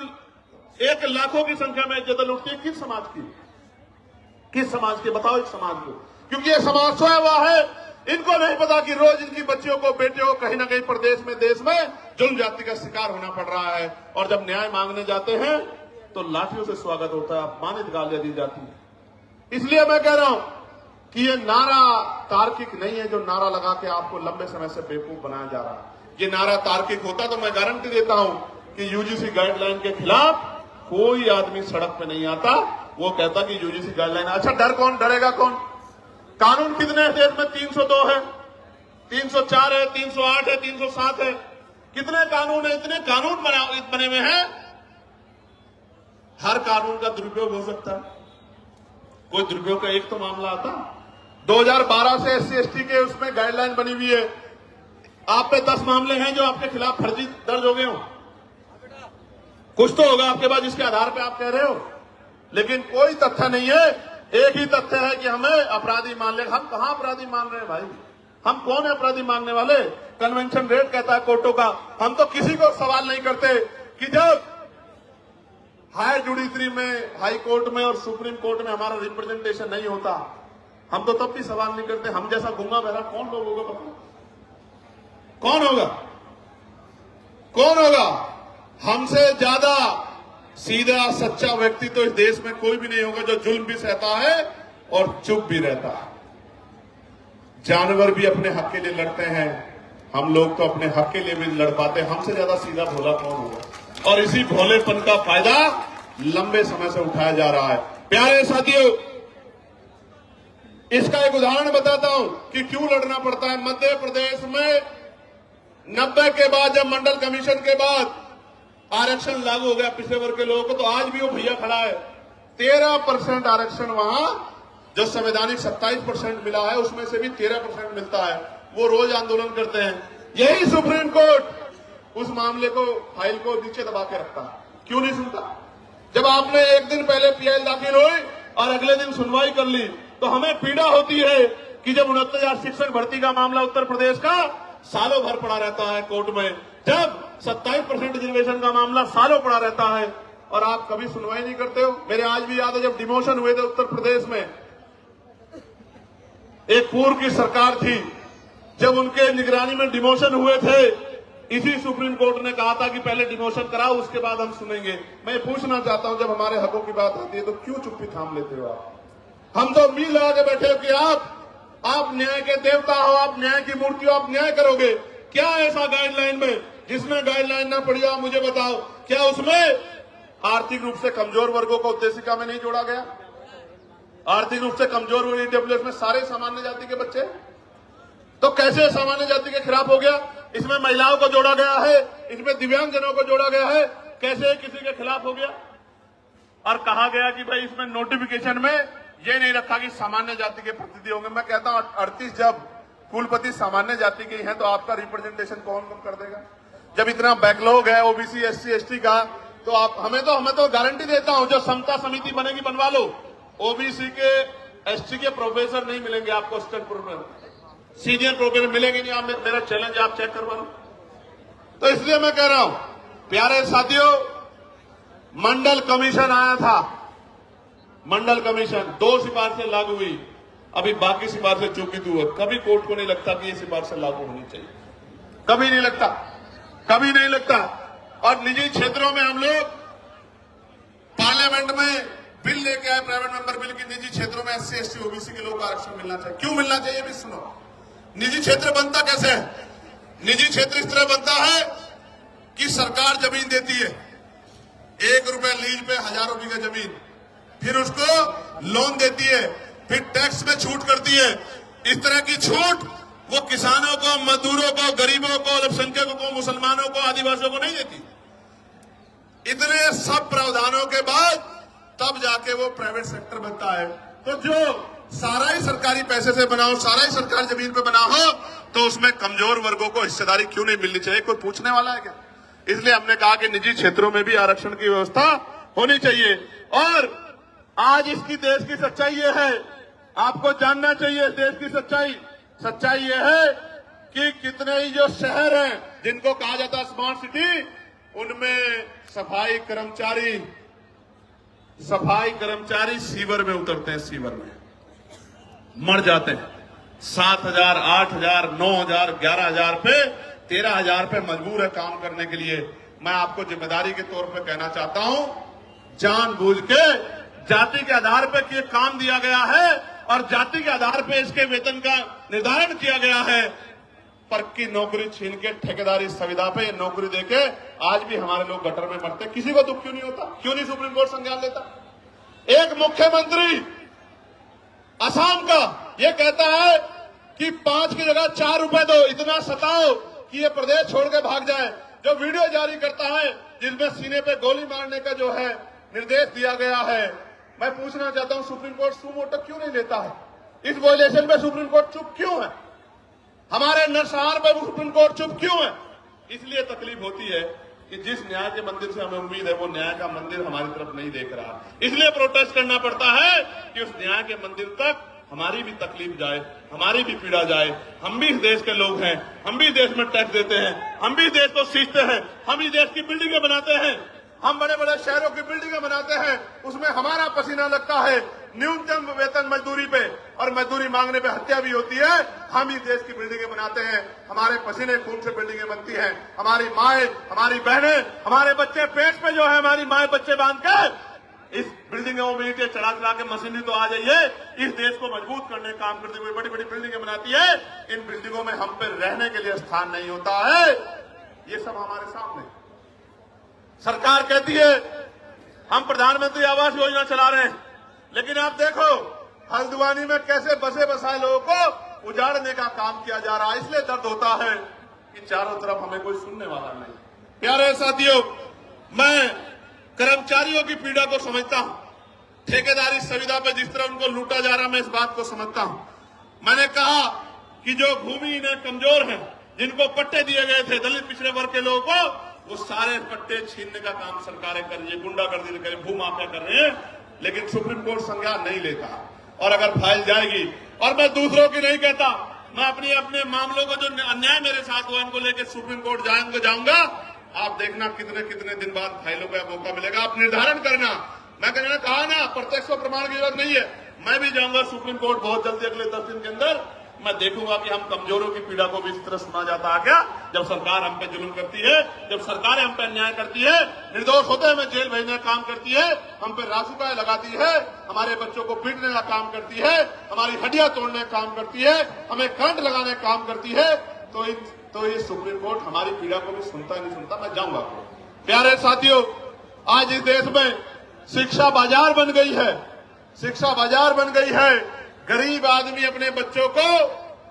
1 लाखों की संख्या में इज्जत लुटती है, किस समाज की, किस समाज की? बताओ एक समाज को। क्योंकि ये समाज सोया हुआ है, इनको नहीं पता कि रोज इनकी बच्चियों को, बेटियों को कहीं ना कहीं प्रदेश में, देश में जुल्म जाति का शिकार होना पड़ रहा है। और जब न्याय मांगने जाते हैं तो लाठियों से स्वागत होता है, अपमानित गालियां दी जाती है। इसलिए मैं कह रहा हूं कि ये नारा तार्किक नहीं है, जो नारा लगा के आपको लंबे समय से बेवकूफ बनाया जा रहा है। ये नारा तार्किक होता तो मैं गारंटी देता हूं कि यूजीसी गाइडलाइन के खिलाफ कोई आदमी सड़क पे नहीं आता। वो कहता कि यूजीसी गाइडलाइन, अच्छा डर कौन, डरेगा कौन? कानून कितने हैं देश में? 302 है, 304 है, 308 है, 307 है, कितने कानून है? इतने कानून बने हुए हैं, हर कानून का दुरुपयोग हो सकता है। कोई दुरुपयोग का एक तो मामला आता। 2012 से SC ST के उसमें गाइडलाइन बनी हुई है, आप पे 10 मामले हैं जो आपके खिलाफ फर्जी दर्ज हो गए हो। कुछ तो होगा आपके पास जिसके आधार पे आप कह रहे हो, लेकिन कोई तथ्य नहीं है। एक ही तथ्य है कि हमें अपराधी मान ले। हम कहां अपराधी मान रहे हैं भाई? हम कौन है अपराधी मानने वाले? कन्वेंशन रेट कहता है कोर्टों का। हम तो किसी को सवाल नहीं करते कि जब हायर जुडिशरी में, हाई कोर्ट में और सुप्रीम कोर्ट में हमारा रिप्रेजेंटेशन नहीं होता, हम तो तब भी सवाल नहीं करते। हम जैसा गूंगा बहरा कौन लोग होगा बताओ? कौन होगा? कौन होगा? हमसे ज्यादा सीधा सच्चा व्यक्ति तो इस देश में कोई भी नहीं होगा, जो जुल्म भी सहता है और चुप भी रहता है। जानवर भी अपने हक के लिए लड़ते हैं, हम लोग तो अपने हक के लिए भी लड़ पाते हैं। हमसे ज्यादा सीधा भोला कौन होगा? और इसी भोलेपन का फायदा लंबे समय से उठाया जा रहा है। प्यारे साथियों, इसका एक उदाहरण बताता हूं कि क्यों लड़ना पड़ता है। मध्य प्रदेश में 90 के बाद, जब मंडल कमीशन के बाद आरक्षण लागू हो गया पिछड़े वर्ग के लोगों को, तो आज भी वो भैया खड़ा है। 13% आरक्षण वहां, जो संवैधानिक 27% मिला है, उसमें से भी 13% मिलता है। वो रोज आंदोलन करते हैं। यही सुप्रीम कोर्ट उस मामले को, फाइल को नीचे दबा के रखता है। क्यों नहीं सुनता? जब आपने एक दिन पहले PIL दाखिल हुई और अगले दिन सुनवाई कर ली, तो हमें पीड़ा होती है कि जब 69,000 शिक्षक भर्ती का मामला उत्तर प्रदेश का सालों भर पड़ा रहता है कोर्ट में, जब 27% रिजर्वेशन का मामला सालों पड़ा रहता है और आप कभी सुनवाई नहीं करते हो। मेरे आज भी याद है जब डिमोशन हुए थे उत्तर प्रदेश में, एक पूर्व की सरकार थी, जब उनके निगरानी में डिमोशन हुए थे, इसी सुप्रीम कोर्ट ने कहा था कि पहले डिमोशन कराओ, उसके बाद हम सुनेंगे। मैं पूछना चाहता हूं, जब हमारे हकों की बात आती है तो क्यों चुप्पी थाम लेते हो आप? हम तो उम्मीद लगा के बैठे हो कि आप न्याय के देवता हो, आप न्याय की मूर्ति हो, आप न्याय करोगे। क्या ऐसा गाइडलाइन में जिसने गाइडलाइन ना पढ़ी हो मुझे बताओ, क्या उसमें आर्थिक रूप से कमजोर वर्गों को उद्देशिका में नहीं जोड़ा गया? आर्थिक रूप से कमजोर वर्ग ईडब्ल्यूएस में सारे सामान्य जाति के बच्चे, तो कैसे सामान्य जाति के खिलाफ हो गया? इसमें महिलाओं को जोड़ा गया है, इसमें दिव्यांगजनों को जोड़ा गया है, कैसे किसी के खिलाफ हो गया? और कहा गया कि भाई इसमें नोटिफिकेशन में ये नहीं रखा कि सामान्य जाति के प्रतिनिधि होंगे। मैं कहता हूं 38 जब कुलपति सामान्य जाति के हैं तो आपका रिप्रेजेंटेशन कौन कर देगा? जब इतना बैकलॉग है ओबीसी एससी एसटी का, तो आप हमें तो गारंटी देता हूं, जो समता समिति बनेगी बनवा लो, ओबीसी के एसटी के प्रोफेसर नहीं मिलेंगे आपको, सीनियर प्रोफेसर मिलेंगे नहीं। आप मेरा चैलेंज आप चेक करवा लो। तो इसलिए मैं कह रहा हूं प्यारे साथियों, मंडल कमीशन आया था, मंडल कमीशन 2 सिफारिशें लागू हुई, अभी बाकी सिफारिशें चूकी हुई। कभी कोर्ट को नहीं लगता कि ये सिफारिशें लागू होनी चाहिए, कभी नहीं लगता, कभी नहीं लगता। और निजी क्षेत्रों में हम लोग पार्लियामेंट में बिल लेके आए, प्राइवेट मेंबर बिल की निजी क्षेत्रों में एससी एसटी ओबीसी के लोग आरक्षण मिलना चाहिए। क्यों मिलना चाहिए भी सुनो। निजी क्षेत्र बनता कैसे है? निजी क्षेत्र इस तरह बनता है कि सरकार जमीन देती है, 1 रुपए लीज पे हजारों बीघा जमीन, फिर उसको लोन देती है, फिर टैक्स में छूट करती है। इस तरह की छूट वो किसानों को, मजदूरों को, गरीबों को, अल्पसंख्यकों को, मुसलमानों को, आदिवासियों को नहीं देती। इतने सब प्रावधानों के बाद तब जाके वो प्राइवेट सेक्टर बनता है। तो जो सारा ही सरकारी पैसे से बना हो, सारा ही सरकारी जमीन पे बना हो, तो उसमें कमजोर वर्गों को हिस्सेदारी क्यों नहीं मिलनी चाहिए? कोई पूछने वाला है क्या? इसलिए हमने कहा कि निजी क्षेत्रों में भी आरक्षण की व्यवस्था होनी चाहिए। और आज इसकी देश की सच्चाई ये है, आपको जानना चाहिए देश की सच्चाई ये है कि कितने ही जो शहर हैं जिनको कहा जाता है स्मार्ट सिटी, उनमें सफाई कर्मचारी सीवर में उतरते हैं, सीवर में मर जाते हैं। 7,000, 8,000, 9,000, 11,000 पे, 13,000 पे मजबूर है काम करने के लिए। मैं आपको जिम्मेदारी के तौर पे कहना चाहता हूं, जानबूझ के जाति के आधार पे ये काम दिया गया है और जाति के आधार पे इसके वेतन का निर्धारण किया गया है। पर की नौकरी छीन के ठेकेदारी सुविधा पे नौकरी देके आज भी हमारे लोग गटर में मरते। किसी को दुख क्यों नहीं होता? क्यों नहीं सुप्रीम कोर्ट संज्ञान लेता? एक मुख्यमंत्री असम का ये कहता है कि 5 की जगह 4 रुपए दो, इतना सताओ कि ये प्रदेश छोड़ के भाग जाए। जो वीडियो जारी करता है जिसमें सीने पे गोली मारने का जो है निर्देश दिया गया है, मैं पूछना चाहता हूं सुप्रीम कोर्ट सुमोटो क्यों नहीं लेता है? इस वायलेशन पे सुप्रीम कोर्ट चुप क्यों है? हमारे नरसंहार पे सुप्रीम कोर्ट चुप क्यों है? इसलिए तकलीफ होती है कि जिस न्याय के मंदिर से हमें उम्मीद है वो न्याय का मंदिर हमारी तरफ नहीं देख रहा, इसलिए प्रोटेस्ट करना पड़ता है कि उस न्याय के मंदिर तक हमारी भी तकलीफ जाए, हमारी भी पीड़ा जाए। हम भी इस देश के लोग हैं, हम भी देश में टैक्स देते हैं, हम भी देश को सींचते हैं, हम ही देश की बिल्डिंगें बनाते हैं, हम बड़े बड़े शहरों की बिल्डिंगें बनाते हैं, उसमें हमारा पसीना लगता है। न्यूनतम वेतन मजदूरी पे और मजदूरी मांगने पे हत्या भी होती है। हम ही देश की बिल्डिंगें बनाते हैं, हमारे पसीने खून से बिल्डिंगें बनती हैं। हमारी माएं, हमारी बहनें, हमारे बच्चे पेट पे जो है हमारी माएं बच्चे बांध के इस बिल्डिंगों में ईंटें चढ़ा के मशीनरी तो आ जाइए, इस देश को मजबूत करने का काम करती हुई बड़ी बड़ी बिल्डिंगें बनाती है। इन बिल्डिंगों में हम पे रहने के लिए स्थान नहीं होता है। ये सब हमारे सामने। सरकार कहती है हम प्रधानमंत्री आवास योजना चला रहे हैं, लेकिन आप देखो हल्द्वानी में कैसे बसे बसाए लोगों को उजाड़ने का काम किया जा रहा है। इसलिए दर्द होता है कि चारों तरफ हमें कोई सुनने वाला नहीं। प्यारे साथियों, मैं कर्मचारियों की पीड़ा को समझता हूं, ठेकेदारी सुविधा पे जिस तरह उनको लूटा जा रहा, मैं इस बात को समझता हूं। मैंने कहा कि जो भूमिहीन कमजोर हैं, जिनको पट्टे दिए गए थे दलित पिछड़े वर्ग के लोगों को, वो सारे पट्टे छीनने का काम सरकारें कर रही है, गुंडागर्दी कर रही है, भूमाफिया कर रहे हैं। लेकिन सुप्रीम कोर्ट संज्ञान नहीं लेता और अगर फाइल जाएगी, और मैं दूसरों की नहीं कहता, मैं अपने मामलों को जो अन्याय मेरे साथ हुआ इनको लेकर सुप्रीम कोर्ट जाऊंगा। आप देखना कितने दिन बाद फाइलों का मौका मिलेगा, आप निर्धारण करना। मैं कहना कहा ना प्रत्यक्ष प्रमाण की जरूरत नहीं है, मैं भी जाऊंगा सुप्रीम कोर्ट बहुत जल्दी, अगले 10 दिन के अंदर। मैं देखूंगा कि हम कमजोरों की पीड़ा को भी इस तरह सुना जाता है क्या? जब सरकार हम पे जुल्म करती है, जब सरकारें हम पे अन्याय करती है, निर्दोष होते हमें जेल भेजने का काम करती है, हम पे रासुकाएं लगाती है, हमारे बच्चों को पीटने का काम करती है, हमारी हड्डियां तोड़ने का काम करती है, हमें करंट लगाने का काम करती है, तो ये सुप्रीम कोर्ट हमारी पीड़ा को भी सुनता नहीं सुनता, मैं जाऊंगा। प्यारे साथियों, आज इस देश में शिक्षा बाजार बन गई है, शिक्षा बाजार बन गई है। गरीब आदमी अपने बच्चों को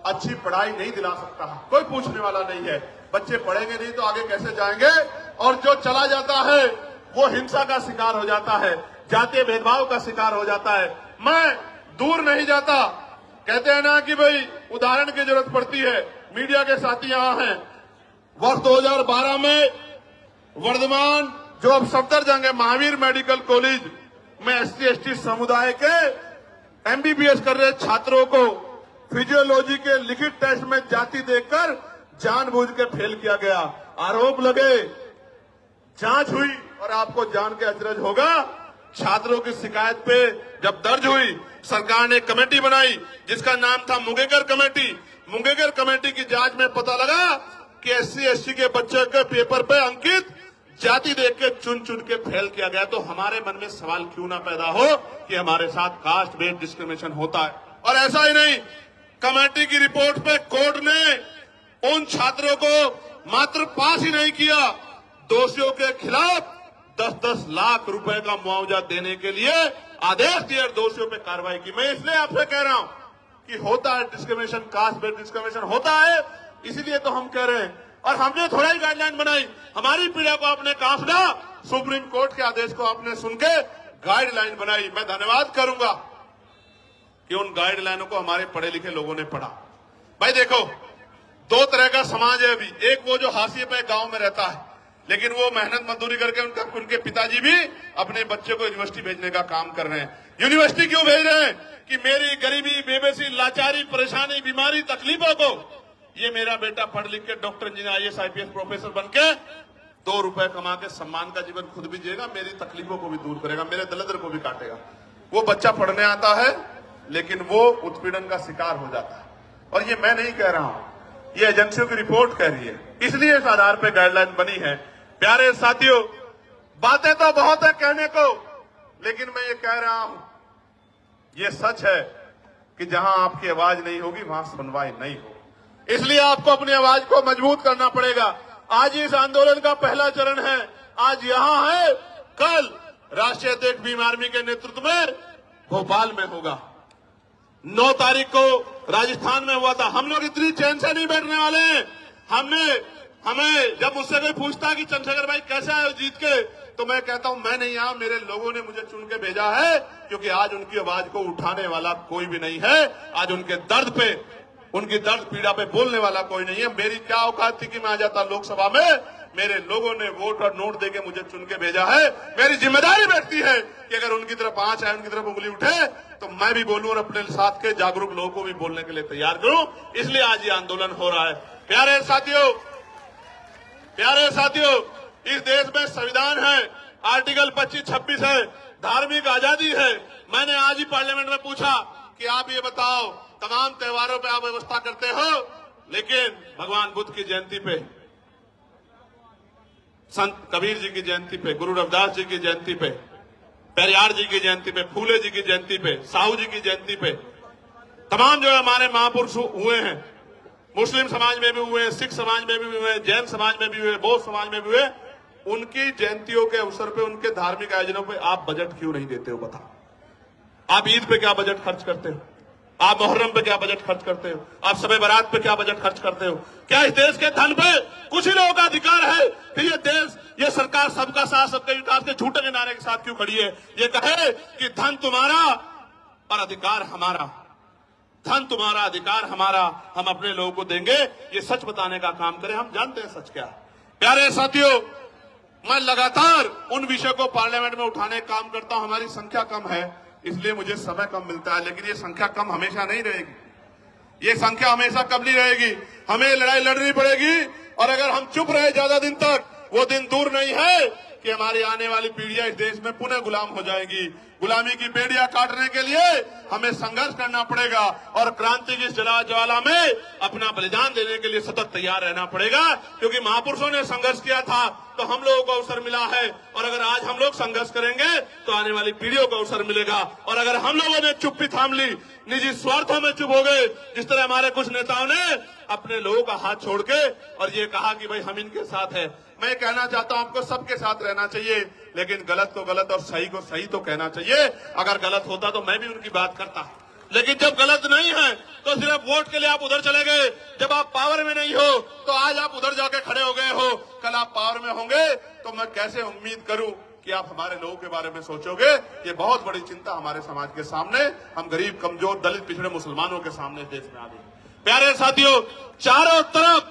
अच्छी पढ़ाई नहीं दिला सकता, कोई पूछने वाला नहीं है। बच्चे पढ़ेंगे नहीं तो आगे कैसे जाएंगे? और जो चला जाता है वो हिंसा का शिकार हो जाता है, जातीय भेदभाव का शिकार हो जाता है। मैं दूर नहीं जाता, कहते हैं ना कि भाई उदाहरण की जरूरत पड़ती है। मीडिया के साथी यहां हैं। वर्ष 2012 में वर्धमान, जो अब सफदरजंग है, महावीर मेडिकल कॉलेज में SC/ST समुदाय के MBBS कर रहे छात्रों को फिजियोलॉजी के लिखित टेस्ट में जाति देखकर जानबूझ के फेल किया गया। आरोप लगे, जांच हुई और आपको जान के अचरज होगा, छात्रों की शिकायत पे जब दर्ज हुई, सरकार ने कमेटी बनाई जिसका नाम था मुंगेकर कमेटी। मुंगेकर कमेटी की जांच में पता लगा कि SC/ST के बच्चे के पेपर पे अंकित जाति देख के चुन चुन के फेल किया गया। तो हमारे मन में सवाल क्यों ना पैदा हो कि हमारे साथ कास्ट बेस्ड डिस्क्रिमिनेशन होता है। और ऐसा ही नहीं, कमेटी की रिपोर्ट पे कोर्ट ने उन छात्रों को मात्र पास ही नहीं किया, दोषियों के खिलाफ 10-10 लाख रुपए का मुआवजा देने के लिए आदेश दिए और दोषियों पे कार्रवाई की। मैं इसलिए आपसे कह रहा हूं कि होता है डिस्क्रिमिनेशन, कास्ट बेस्ड डिस्क्रिमिनेशन होता है, इसीलिए तो हम कह रहे हैं। और हमने थोड़ा ही गाइडलाइन बनाई, हमारी पीड़ा को आपने कहा सुना, सुप्रीम कोर्ट के आदेश को आपने सुन के गाइडलाइन बनाई। मैं धन्यवाद करूंगा कि उन गाइडलाइनों को हमारे पढ़े लिखे लोगों ने पढ़ा। भाई देखो, दो तरह का समाज है अभी। एक वो जो हाशिए पे गांव में रहता है, लेकिन वो मेहनत मजदूरी करके उनके पिताजी भी अपने बच्चे को यूनिवर्सिटी भेजने का काम कर रहे हैं। यूनिवर्सिटी क्यों भेज रहे हैं? कि मेरी गरीबी, बेबसी, लाचारी, परेशानी, बीमारी, तकलीफों को ये मेरा बेटा पढ़ लिख के doctor, engineer, IAS, IPS professor बन के 2 रुपए कमा के सम्मान का जीवन खुद भी जिएगा, मेरी तकलीफों को भी दूर करेगा, मेरे दरिद्र को भी काटेगा। वो बच्चा पढ़ने आता है लेकिन वो उत्पीड़न का शिकार हो जाता है। और ये मैं नहीं कह रहा हूं, ये एजेंसियों की रिपोर्ट कह रही है, इसलिए इस आधार पर गाइडलाइन बनी है। प्यारे साथियों, बातें तो बहुत है कहने को, लेकिन मैं ये कह रहा हूं, ये सच है कि जहां आपकी आवाज नहीं होगी वहां सुनवाई नहीं होगी। इसलिए आपको अपनी आवाज को मजबूत करना पड़ेगा। आज इस आंदोलन का पहला चरण है, आज यहां है, कल राष्ट्रीय अध्यक्ष भीम आर्मी के नेतृत्व में भोपाल में होगा। 9 तारीख को राजस्थान में हुआ था। हम लोग इतनी चैन से नहीं बैठने वाले हैं। हमें जब मुझसे कोई पूछता है कि चंद्रशेखर भाई कैसे आए जीत के, तो मैं कहता हूं मैं नहीं आया, मेरे लोगों ने मुझे चुन के भेजा है, क्योंकि आज उनकी आवाज को उठाने वाला कोई भी नहीं है। आज उनके दर्द पे, उनकी दर्द पीड़ा पे बोलने वाला कोई नहीं है। मेरी क्या औकात थी कि मैं आ जाता लोकसभा में? मेरे लोगों ने वोट और नोट देके मुझे चुन के भेजा है। मेरी जिम्मेदारी बैठती है कि अगर उनकी तरफ आंच आए, उनकी तरफ उंगली उठे, तो मैं भी बोलूं और अपने साथ के जागरूक लोगों को भी बोलने के लिए तैयार करूं। इसलिए आज ये आंदोलन हो रहा है। प्यारे साथियों, इस देश में संविधान है, आर्टिकल 25-26 है, धार्मिक आजादी है। मैंने आज ही पार्लियामेंट में पूछा कि आप ये बताओ, तमाम त्योहारों पे आप व्यवस्था करते हो, लेकिन भगवान बुद्ध की जयंती पे, संत कबीर जी की जयंती पे, गुरु रविदास जी की जयंती पे, पेरियार जी की जयंती पे, फूले जी की जयंती पे, साहू जी की जयंती पे, तमाम जो हमारे महापुरुष हुए हैं, मुस्लिम समाज में भी हुए, सिख समाज में भी हुए, जैन समाज में भी हुए, बौद्ध समाज में भी हुए, उनकी जयंतियों के अवसर पे, उनके धार्मिक आयोजनों पे आप बजट क्यों नहीं देते हो? बताओ। आप ईद पे क्या बजट खर्च करते हो? आप मुहर्रम पे क्या बजट खर्च करते हो? आप शब बारात पे क्या बजट खर्च करते हो? क्या इस देश के धन पे कुछ ही लोगों का अधिकार है कि ये देश, ये सरकार सबका साथ सबके विकास के झूठे के नारे के साथ क्यों खड़ी है? ये कहे कि धन तुम्हारा और अधिकार हमारा, धन तुम्हारा, अधिकार हमारा, हम अपने लोगों को देंगे, ये सच बताने का काम करें। हम जानते हैं सच क्या है। प्यारे साथियों, मैं लगातार उन विषयों को पार्लियामेंट में उठाने का काम करता हूं। हमारी संख्या कम है, इसलिए मुझे समय कम मिलता है, लेकिन ये संख्या कम हमेशा नहीं रहेगी। ये संख्या हमेशा कम नहीं रहेगी। हमें लड़ाई लड़नी पड़ेगी, और अगर हम चुप रहे ज्यादा दिन तक, वो दिन दूर नहीं है कि हमारी आने वाली पीढ़ियां इस देश में पुनः गुलाम हो जाएंगी। गुलामी की बेड़ियां काटने के लिए हमें संघर्ष करना पड़ेगा और क्रांति की ज्वाला में अपना बलिदान देने के लिए सतत तैयार रहना पड़ेगा, क्योंकि महापुरुषों ने संघर्ष किया था तो हम लोगों को अवसर मिला है। और अगर आज हम लोग संघर्ष करेंगे तो आने वाली पीढ़ियों को अवसर मिलेगा। और अगर हम लोगों ने चुप्पी थाम ली, निजी स्वार्थों में चुप हो गए, जिस तरह हमारे कुछ नेताओं ने अपने लोगों का हाथ छोड़ के और ये कहा कि भाई हम इनके साथ है, मैं कहना चाहता हूं आपको सबके साथ रहना चाहिए, लेकिन गलत को गलत और सही को सही तो कहना चाहिए। अगर गलत होता तो मैं भी उनकी बात करता, लेकिन जब गलत नहीं है तो सिर्फ वोट के लिए आप उधर चले गए। जब आप पावर में नहीं हो तो आज आप उधर जाके खड़े हो गए हो, कल आप पावर में होंगे तो मैं कैसे उम्मीद करूं कि आप हमारे लोगों के बारे में सोचोगे। ये बहुत बड़ी चिंता हमारे समाज के सामने, हम गरीब, कमजोर, दलित, पिछड़े मुसलमानों के सामने देश में आ गई। प्यारे साथियों, चारों तरफ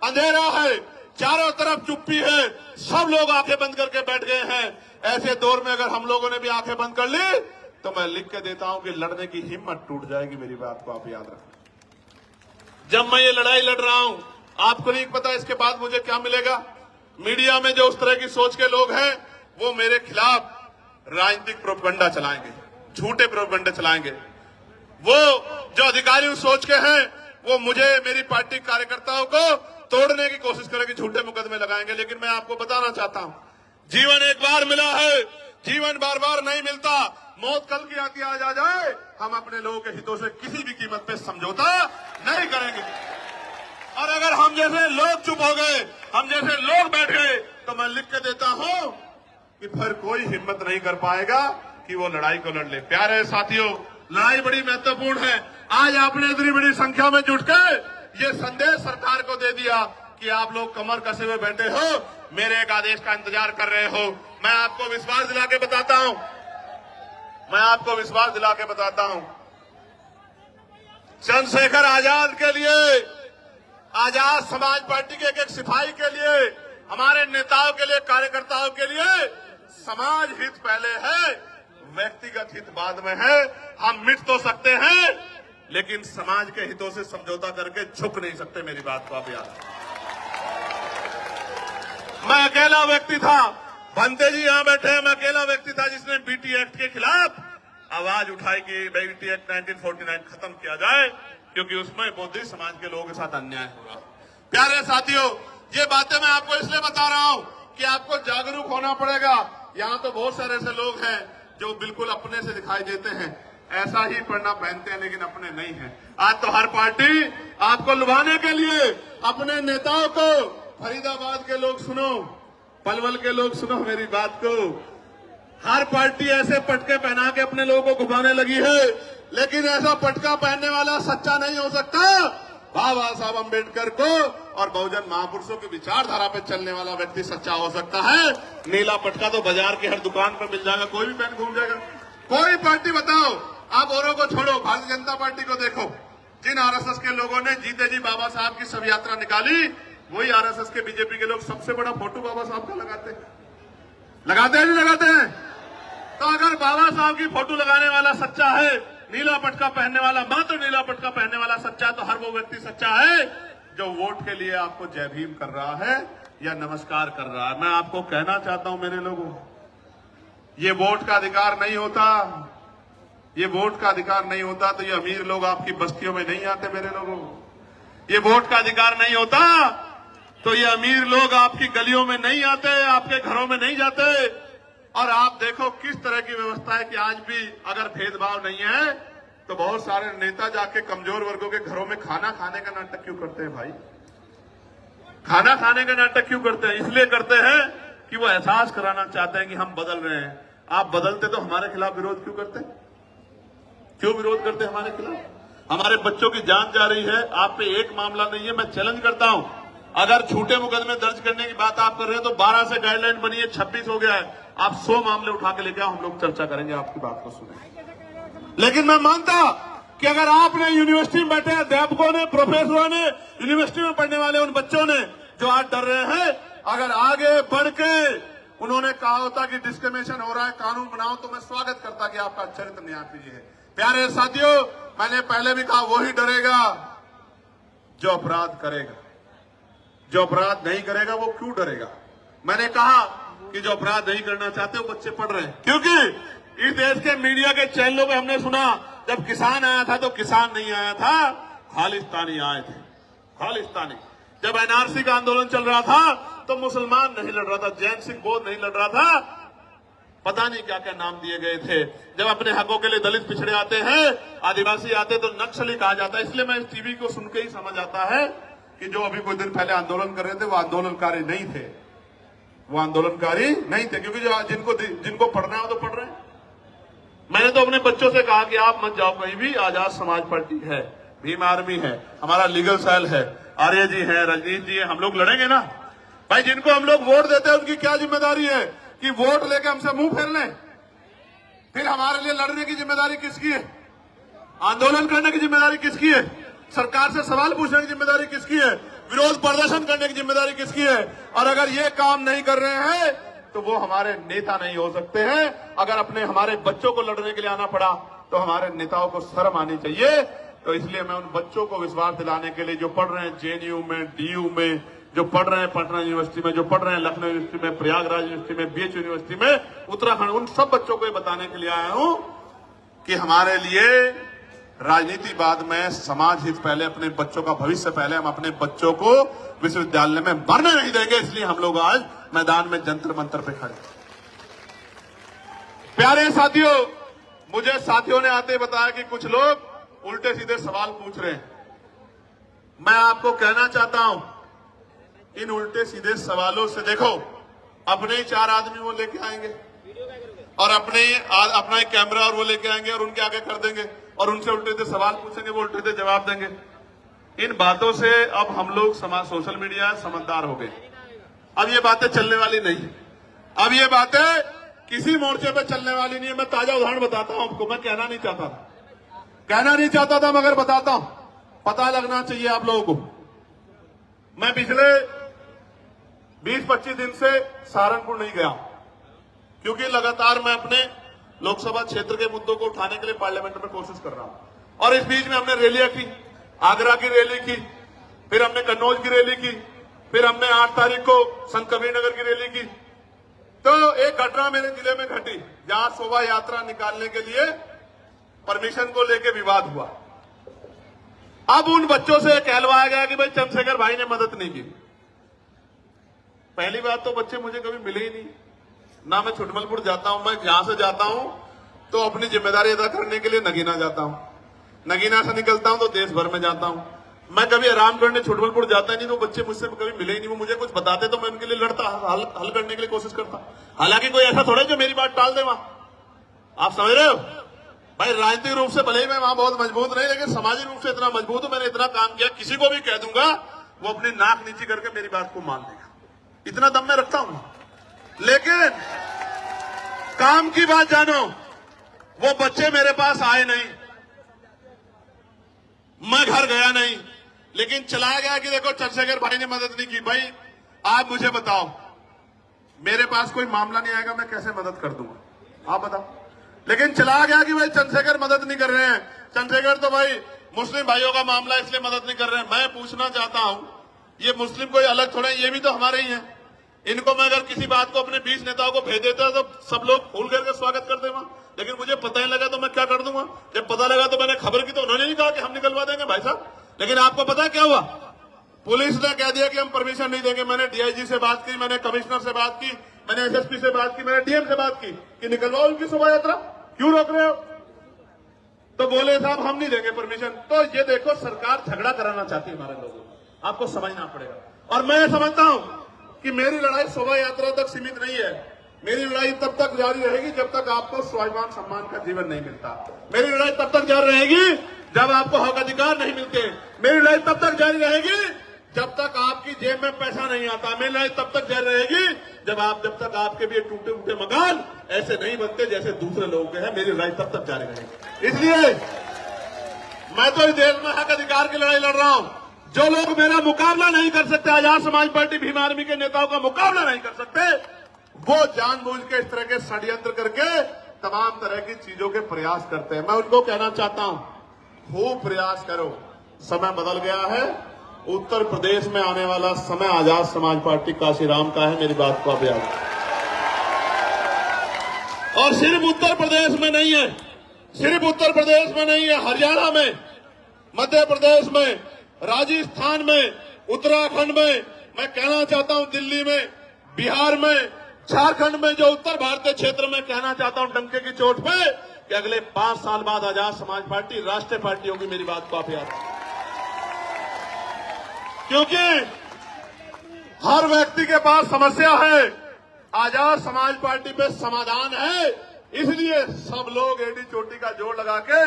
अंधेरा है, चारों तरफ चुप्पी है, सब लोग आंखें बंद करके बैठ गए हैं। ऐसे दौर में अगर हम लोगों ने भी आंखें बंद कर ली तो मैं लिख के देता हूं कि लड़ने की हिम्मत टूट जाएगी। मेरी बात को आप याद रखें। जब मैं ये लड़ाई लड़ रहा हूं, आपको नहीं पता इसके बाद मुझे क्या मिलेगा। मीडिया में जो उस तरह की सोच के लोग हैं वो मेरे खिलाफ राजनीतिक प्रोपगंडा चलाएंगे, झूठे प्रोपगंडे चलाएंगे। वो जो अधिकारी उस सोच के हैं वो मुझे, मेरी पार्टी कार्यकर्ताओं को तोड़ने की कोशिश करेंगे, झूठे मुकदमे लगाएंगे। लेकिन मैं आपको बताना चाहता हूं, जीवन एक बार मिला है, जीवन बार बार नहीं मिलता। मौत कल की आती आज आ जाए, हम अपने लोगों के हितों से किसी भी कीमत पे समझौता नहीं करेंगे। और अगर हम जैसे लोग चुप हो गए, हम जैसे लोग बैठ गए, तो मैं लिख के देता हूं कि फिर कोई हिम्मत नहीं कर पाएगा कि वो लड़ाई को लड़ ले। प्यारे साथियों, लड़ाई बड़ी महत्वपूर्ण है। आज आपने इतनी बड़ी संख्या में जुट के ये संदेश सरकार को दे दिया कि आप लोग कमर कसे हुए बैठे हो, मेरे एक आदेश का इंतजार कर रहे हो। मैं आपको विश्वास दिला के बताता हूं, मैं आपको विश्वास दिला के बताता हूं, चंद्रशेखर आजाद के लिए, आजाद समाज पार्टी के एक सिपाही के लिए, हमारे नेताओं के लिए, कार्यकर्ताओं के लिए समाज हित पहले है, व्यक्तिगत हित बाद में है। हम मिट तो सकते हैं लेकिन समाज के हितों से समझौता करके झुक नहीं सकते। मेरी बात को आप याद रखें। मैं अकेला व्यक्ति था, भंते जी यहां बैठे हैं, मैं अकेला व्यक्ति था जिसने बीटी एक्ट के खिलाफ आवाज उठाई कि बीटी एक्ट 1949 खत्म किया जाए, क्योंकि उसमें बौद्धिक समाज के लोगों के साथ अन्याय हो रहा। प्यारे साथियों, ये बातें मैं आपको इसलिए बता रहा हूं कि आपको जागरूक होना पड़ेगा। यहां तो बहुत सारे ऐसे लोग हैं जो बिल्कुल अपने से दिखाई देते हैं, ऐसा ही पढ़ना पहनते हैं लेकिन अपने नहीं हैं। आज तो हर पार्टी आपको लुभाने के लिए अपने नेताओं को, फरीदाबाद के लोग सुनो, पलवल के लोग सुनो मेरी बात को, हर पार्टी ऐसे पटके पहना के अपने लोगों को घुमाने लगी है, लेकिन ऐसा पटका पहनने वाला सच्चा नहीं हो सकता। बाबा साहब अम्बेडकर को और बहुजन महापुरुषों की विचारधारा पे चलने वाला व्यक्ति सच्चा हो सकता है। नीला पटका तो बाजार की हर दुकान पर मिल जाएगा, कोई भी पहन घूम जाएगा। कोई पार्टी बताओ, आप औरों को छोड़ो, भारतीय जनता पार्टी को देखो, जिन आरएसएस के लोगों ने जीते जी बाबा साहब की शव यात्रा निकाली, वही आरएसएस के, बीजेपी के लोग सबसे बड़ा फोटो बाबा साहब का लगाते हैं नहीं लगाते हैं? तो अगर बाबा साहब की फोटो लगाने वाला सच्चा है, नीला पटका पहनने वाला, मात्र नीला पटका पहनने वाला सच्चा है, तो हर वो व्यक्ति सच्चा है जो वोट के लिए आपको जय भीम कर रहा है या नमस्कार कर रहा है। मैं आपको कहना चाहता हूं मेरे लोगों, ये वोट का अधिकार नहीं होता, ये वोट का अधिकार नहीं होता तो ये अमीर लोग आपकी बस्तियों में नहीं आते। मेरे लोगों, ये वोट का अधिकार नहीं होता तो ये अमीर लोग आपकी गलियों में नहीं आते, आपके घरों में नहीं जाते। और आप देखो किस तरह की व्यवस्था है कि आज भी अगर भेदभाव नहीं है तो बहुत सारे नेता जाके कमजोर वर्गों के घरों में खाना खाने का नाटक क्यों करते हैं भाई? खाना खाने का नाटक क्यों करते हैं? इसलिए करते हैं कि वो एहसास कराना चाहते हैं कि हम बदल रहे हैं। आप बदलते तो हमारे खिलाफ विरोध क्यों करते? क्यों विरोध करते हमारे खिलाफ? हमारे बच्चों की जान जा रही है, आप पे एक मामला नहीं है। मैं चैलेंज करता हूं, अगर झूठे मुकदमे दर्ज करने की बात आप कर रहे हैं तो 12 से गाइडलाइन बनी है, 26 हो गया है। आप 100 मामले उठा के लेके आओ, हम लोग चर्चा करेंगे, आपकी बात को सुनेंगे। लेकिन मैं मानता कि अगर आपने यूनिवर्सिटी में बैठे अध्यापकों ने, प्रोफेसरों ने, यूनिवर्सिटी में पढ़ने वाले उन बच्चों ने जो आज डर रहे हैं, अगर आगे बढ़ के उन्होंने कहा होता कि डिस्क्रिमिनेशन हो रहा है, कानून बनाओ, तो मैं स्वागत करता कि आपका चरित्र न्याय कीजिए है। प्यारे साथियों, मैंने पहले भी कहा, वही डरेगा जो अपराध करेगा। जो अपराध नहीं करेगा वो क्यों डरेगा? मैंने कहा कि जो अपराध नहीं करना चाहते वो बच्चे पढ़ रहे हैं, क्योंकि इस देश के मीडिया के चैनलों पे हमने सुना, जब किसान आया था तो किसान नहीं आया था, खालिस्तानी आए थे, खालिस्तानी। जब एनआरसी का आंदोलन चल रहा था तो मुसलमान नहीं लड़ रहा था, जैन सिंह बोध नहीं लड़ रहा था, पता नहीं क्या क्या नाम दिए गए थे। जब अपने हकों के लिए दलित पिछड़े आते हैं, आदिवासी आते तो नक्सली कहा जाता है। इसलिए मैं इस टीवी को सुन के ही समझ आता है कि जो अभी कुछ दिन पहले आंदोलन कर रहे थे वो आंदोलनकारी नहीं थे, वो आंदोलनकारी नहीं थे, क्योंकि जो जिनको पढ़ना है वो तो पढ़ रहे हैं। मैंने तो अपने बच्चों से कहा कि आप मत जाओ कहीं भी, आजाद समाज पार्टी है, भीम आर्मी है, हमारा लीगल सेल है, आर्य जी है, रजनीश जी है, हम लोग लड़ेंगे ना भाई। जिनको हम लोग वोट देते हैं उनकी क्या जिम्मेदारी है कि वोट लेके हमसे मुंह फेर लें? फिर हमारे लिए लड़ने की जिम्मेदारी किसकी है? आंदोलन करने की जिम्मेदारी किसकी है? सरकार से सवाल पूछने की जिम्मेदारी किसकी है? विरोध प्रदर्शन करने की जिम्मेदारी किसकी है? और अगर ये काम नहीं कर रहे हैं तो वो हमारे नेता नहीं हो सकते हैं। अगर अपने हमारे बच्चों को लड़ने के लिए आना पड़ा तो हमारे नेताओं को शर्म आनी चाहिए। तो इसलिए मैं उन बच्चों को विश्वास दिलाने के लिए, जो पढ़ रहे हैं जेएनयू में, डीयू में, जो पढ़ रहे हैं पटना यूनिवर्सिटी में, जो पढ़ रहे हैं लखनऊ यूनिवर्सिटी में, प्रयागराज यूनिवर्सिटी में, बीएचयू यूनिवर्सिटी में, उत्तराखंड, उन सब बच्चों को ये बताने के लिए आया हूं कि हमारे लिए राजनीति बाद में, समाज हित पहले, अपने बच्चों का भविष्य पहले। हम अपने बच्चों को विश्वविद्यालय में मरने नहीं देंगे, इसलिए हम लोग आज मैदान में जंतर मंतर पे खड़े। प्यारे साथियों, मुझे साथियों ने आते बताया कि कुछ लोग उल्टे सीधे सवाल पूछ रहे हैं। मैं आपको कहना चाहता हूं, इन उल्टे सीधे सवालों से देखो, अपने ही 4 आदमी वो लेके आएंगे और अपना एक कैमरा और वो लेके आएंगे और उनके आगे कर देंगे और उनसे उल्टे सीधे सवाल पूछेंगे, वो उल्टे सीधे जवाब देंगे। इन बातों से अब हम लोग सोशल मीडिया समझदार हो गए। अब ये बातें चलने वाली नहीं, अब ये बातें किसी मोर्चे पे चलने वाली नहीं है। मैं ताजा उदाहरण बताता हूं आपको, मैं कहना नहीं चाहता था मगर बताता हूं, पता लगना चाहिए आप लोगों को। मैं पिछले 20-25 दिन से सहारनपुर नहीं गया, क्योंकि लगातार मैं अपने लोकसभा क्षेत्र के मुद्दों को उठाने के लिए पार्लियामेंट में कोशिश कर रहा हूं। और इस बीच में हमने रैलियां की, आगरा की रैली की, फिर हमने कन्नौज की रैली की, फिर हमने 8 तारीख को संत कबीरनगर की रैली की। तो एक घटना मेरे जिले में घटी, जहां शोभा यात्रा निकालने के लिए परमिशन को लेकर विवाद हुआ। अब उन बच्चों से कहलवाया गया कि भाई चंद्रशेखर भाई ने मदद नहीं की। पहली बात तो बच्चे मुझे कभी मिले ही नहीं, ना मैं छुटमलपुर जाता हूं। मैं यहां से जाता हूं तो अपनी जिम्मेदारी अदा करने के लिए नगीना जाता हूं, नगीना से निकलता हूं तो देश भर में जाता हूं। मैं कभी आराम करने छुटमलपुर जाता ही नहीं, तो बच्चे मुझसे कभी मिले ही नहीं। वो मुझे कुछ बताते तो मैं उनके लिए लड़ता, हल करने के लिए कोशिश करता। हालांकि कोई ऐसा थोड़ा जो मेरी बात टाल दे वहां, आप समझ रहे हो भाई। राजनीतिक रूप से भले ही मैं वहां बहुत मजबूत नहीं, लेकिन सामाजिक रूप से इतना मजबूत हूं, मैंने इतना काम किया, किसी को भी कह दूंगा वो अपनी नाक नीची करके मेरी बात को मान लेगा, इतना दम मैं रखता हूं। लेकिन काम की बात जानो, वो बच्चे मेरे पास आए नहीं, मैं घर गया नहीं, लेकिन चलाया गया कि देखो चंद्रशेखर भाई ने मदद नहीं की। भाई आप मुझे बताओ, मेरे पास कोई मामला नहीं आएगा, मैं कैसे मदद कर दूंगा, आप बताओ। लेकिन चला गया कि भाई चंद्रशेखर मदद नहीं कर रहे हैं, चंद्रशेखर तो भाई मुस्लिम भाइयों का मामला इसलिए मदद नहीं कर रहे हैं। मैं पूछना चाहता हूं, ये मुस्लिम कोई अलग थोड़े, ये भी तो हमारे ही हैं। इनको मैं अगर किसी बात को अपने 20 नेताओं को भेज देता तो सब लोग फूल करके स्वागत कर देगा, लेकिन मुझे पता ही लगा तो मैं क्या कर दूंगा। जब पता लगा तो मैंने खबर की, तो उन्होंने नहीं कहा कि हम निकलवा देंगे भाई साहब। लेकिन आपको पता है क्या हुआ? पुलिस ने कह दिया कि हम परमिशन नहीं देंगे। मैंने डीआईजी से बात की, मैंने कमिश्नर से बात की, मैंने एसएसपी से बात की, मैंने डीएम से बात की कि निकलवाओ उनकी शोभा यात्रा, क्यों रोक रहे हो? तो बोले साहब हम नहीं देंगे परमिशन। तो ये देखो, सरकार झगड़ा कराना चाहती है हमारे लोगों को, आपको समझना पड़ेगा। और मैं समझता हूं कि मेरी लड़ाई शोभा यात्रा तक सीमित नहीं है। मेरी लड़ाई तब तक जारी रहेगी जब तक आपको स्वाभिमान सम्मान का जीवन नहीं मिलता। मेरी लड़ाई तब तक जारी रहेगी जब आपको हक अधिकार नहीं मिलते। मेरी लड़ाई तब तक जारी रहेगी जब तक आपकी जेब में पैसा नहीं आता। मेरी लड़ाई तब तक जारी रहेगी जब तक आपके भी टूटे फूटे मकान ऐसे नहीं बनते जैसे दूसरे लोगों के हैं। मेरी लड़ाई तब तक जारी रहेगी। इसलिए मैं तो इस देश में हक अधिकार की लड़ाई लड़ रहा हूं। जो लोग मेरा मुकाबला नहीं कर सकते, आजाद समाज पार्टी भीम आर्मी के नेताओं का मुकाबला नहीं कर सकते, वो जानबूझ के इस तरह के षड्यंत्र करके तमाम तरह की चीजों के प्रयास करते हैं। मैं उनको कहना चाहता हूं, खूब प्रयास करो, समय बदल गया है। उत्तर प्रदेश में आने वाला समय आजाद समाज पार्टी काशीराम का है, मेरी बात को आप याद। और सिर्फ उत्तर प्रदेश में नहीं है, सिर्फ उत्तर प्रदेश में नहीं है, हरियाणा में, मध्य प्रदेश में, राजस्थान में, उत्तराखंड में, मैं कहना चाहता हूं दिल्ली में, बिहार में, झारखंड में, जो उत्तर भारतीय क्षेत्र में, कहना चाहता हूं डंके की चोट पे कि अगले 5 साल बाद आजाद समाज पार्टी राष्ट्रीय पार्टी होगी। मेरी बात को आप याद रखें, क्योंकि हर व्यक्ति के पास समस्या है, आजाद समाज पार्टी पे समाधान है। इसलिए सब लोग एडी चोटी का जोड़ लगा के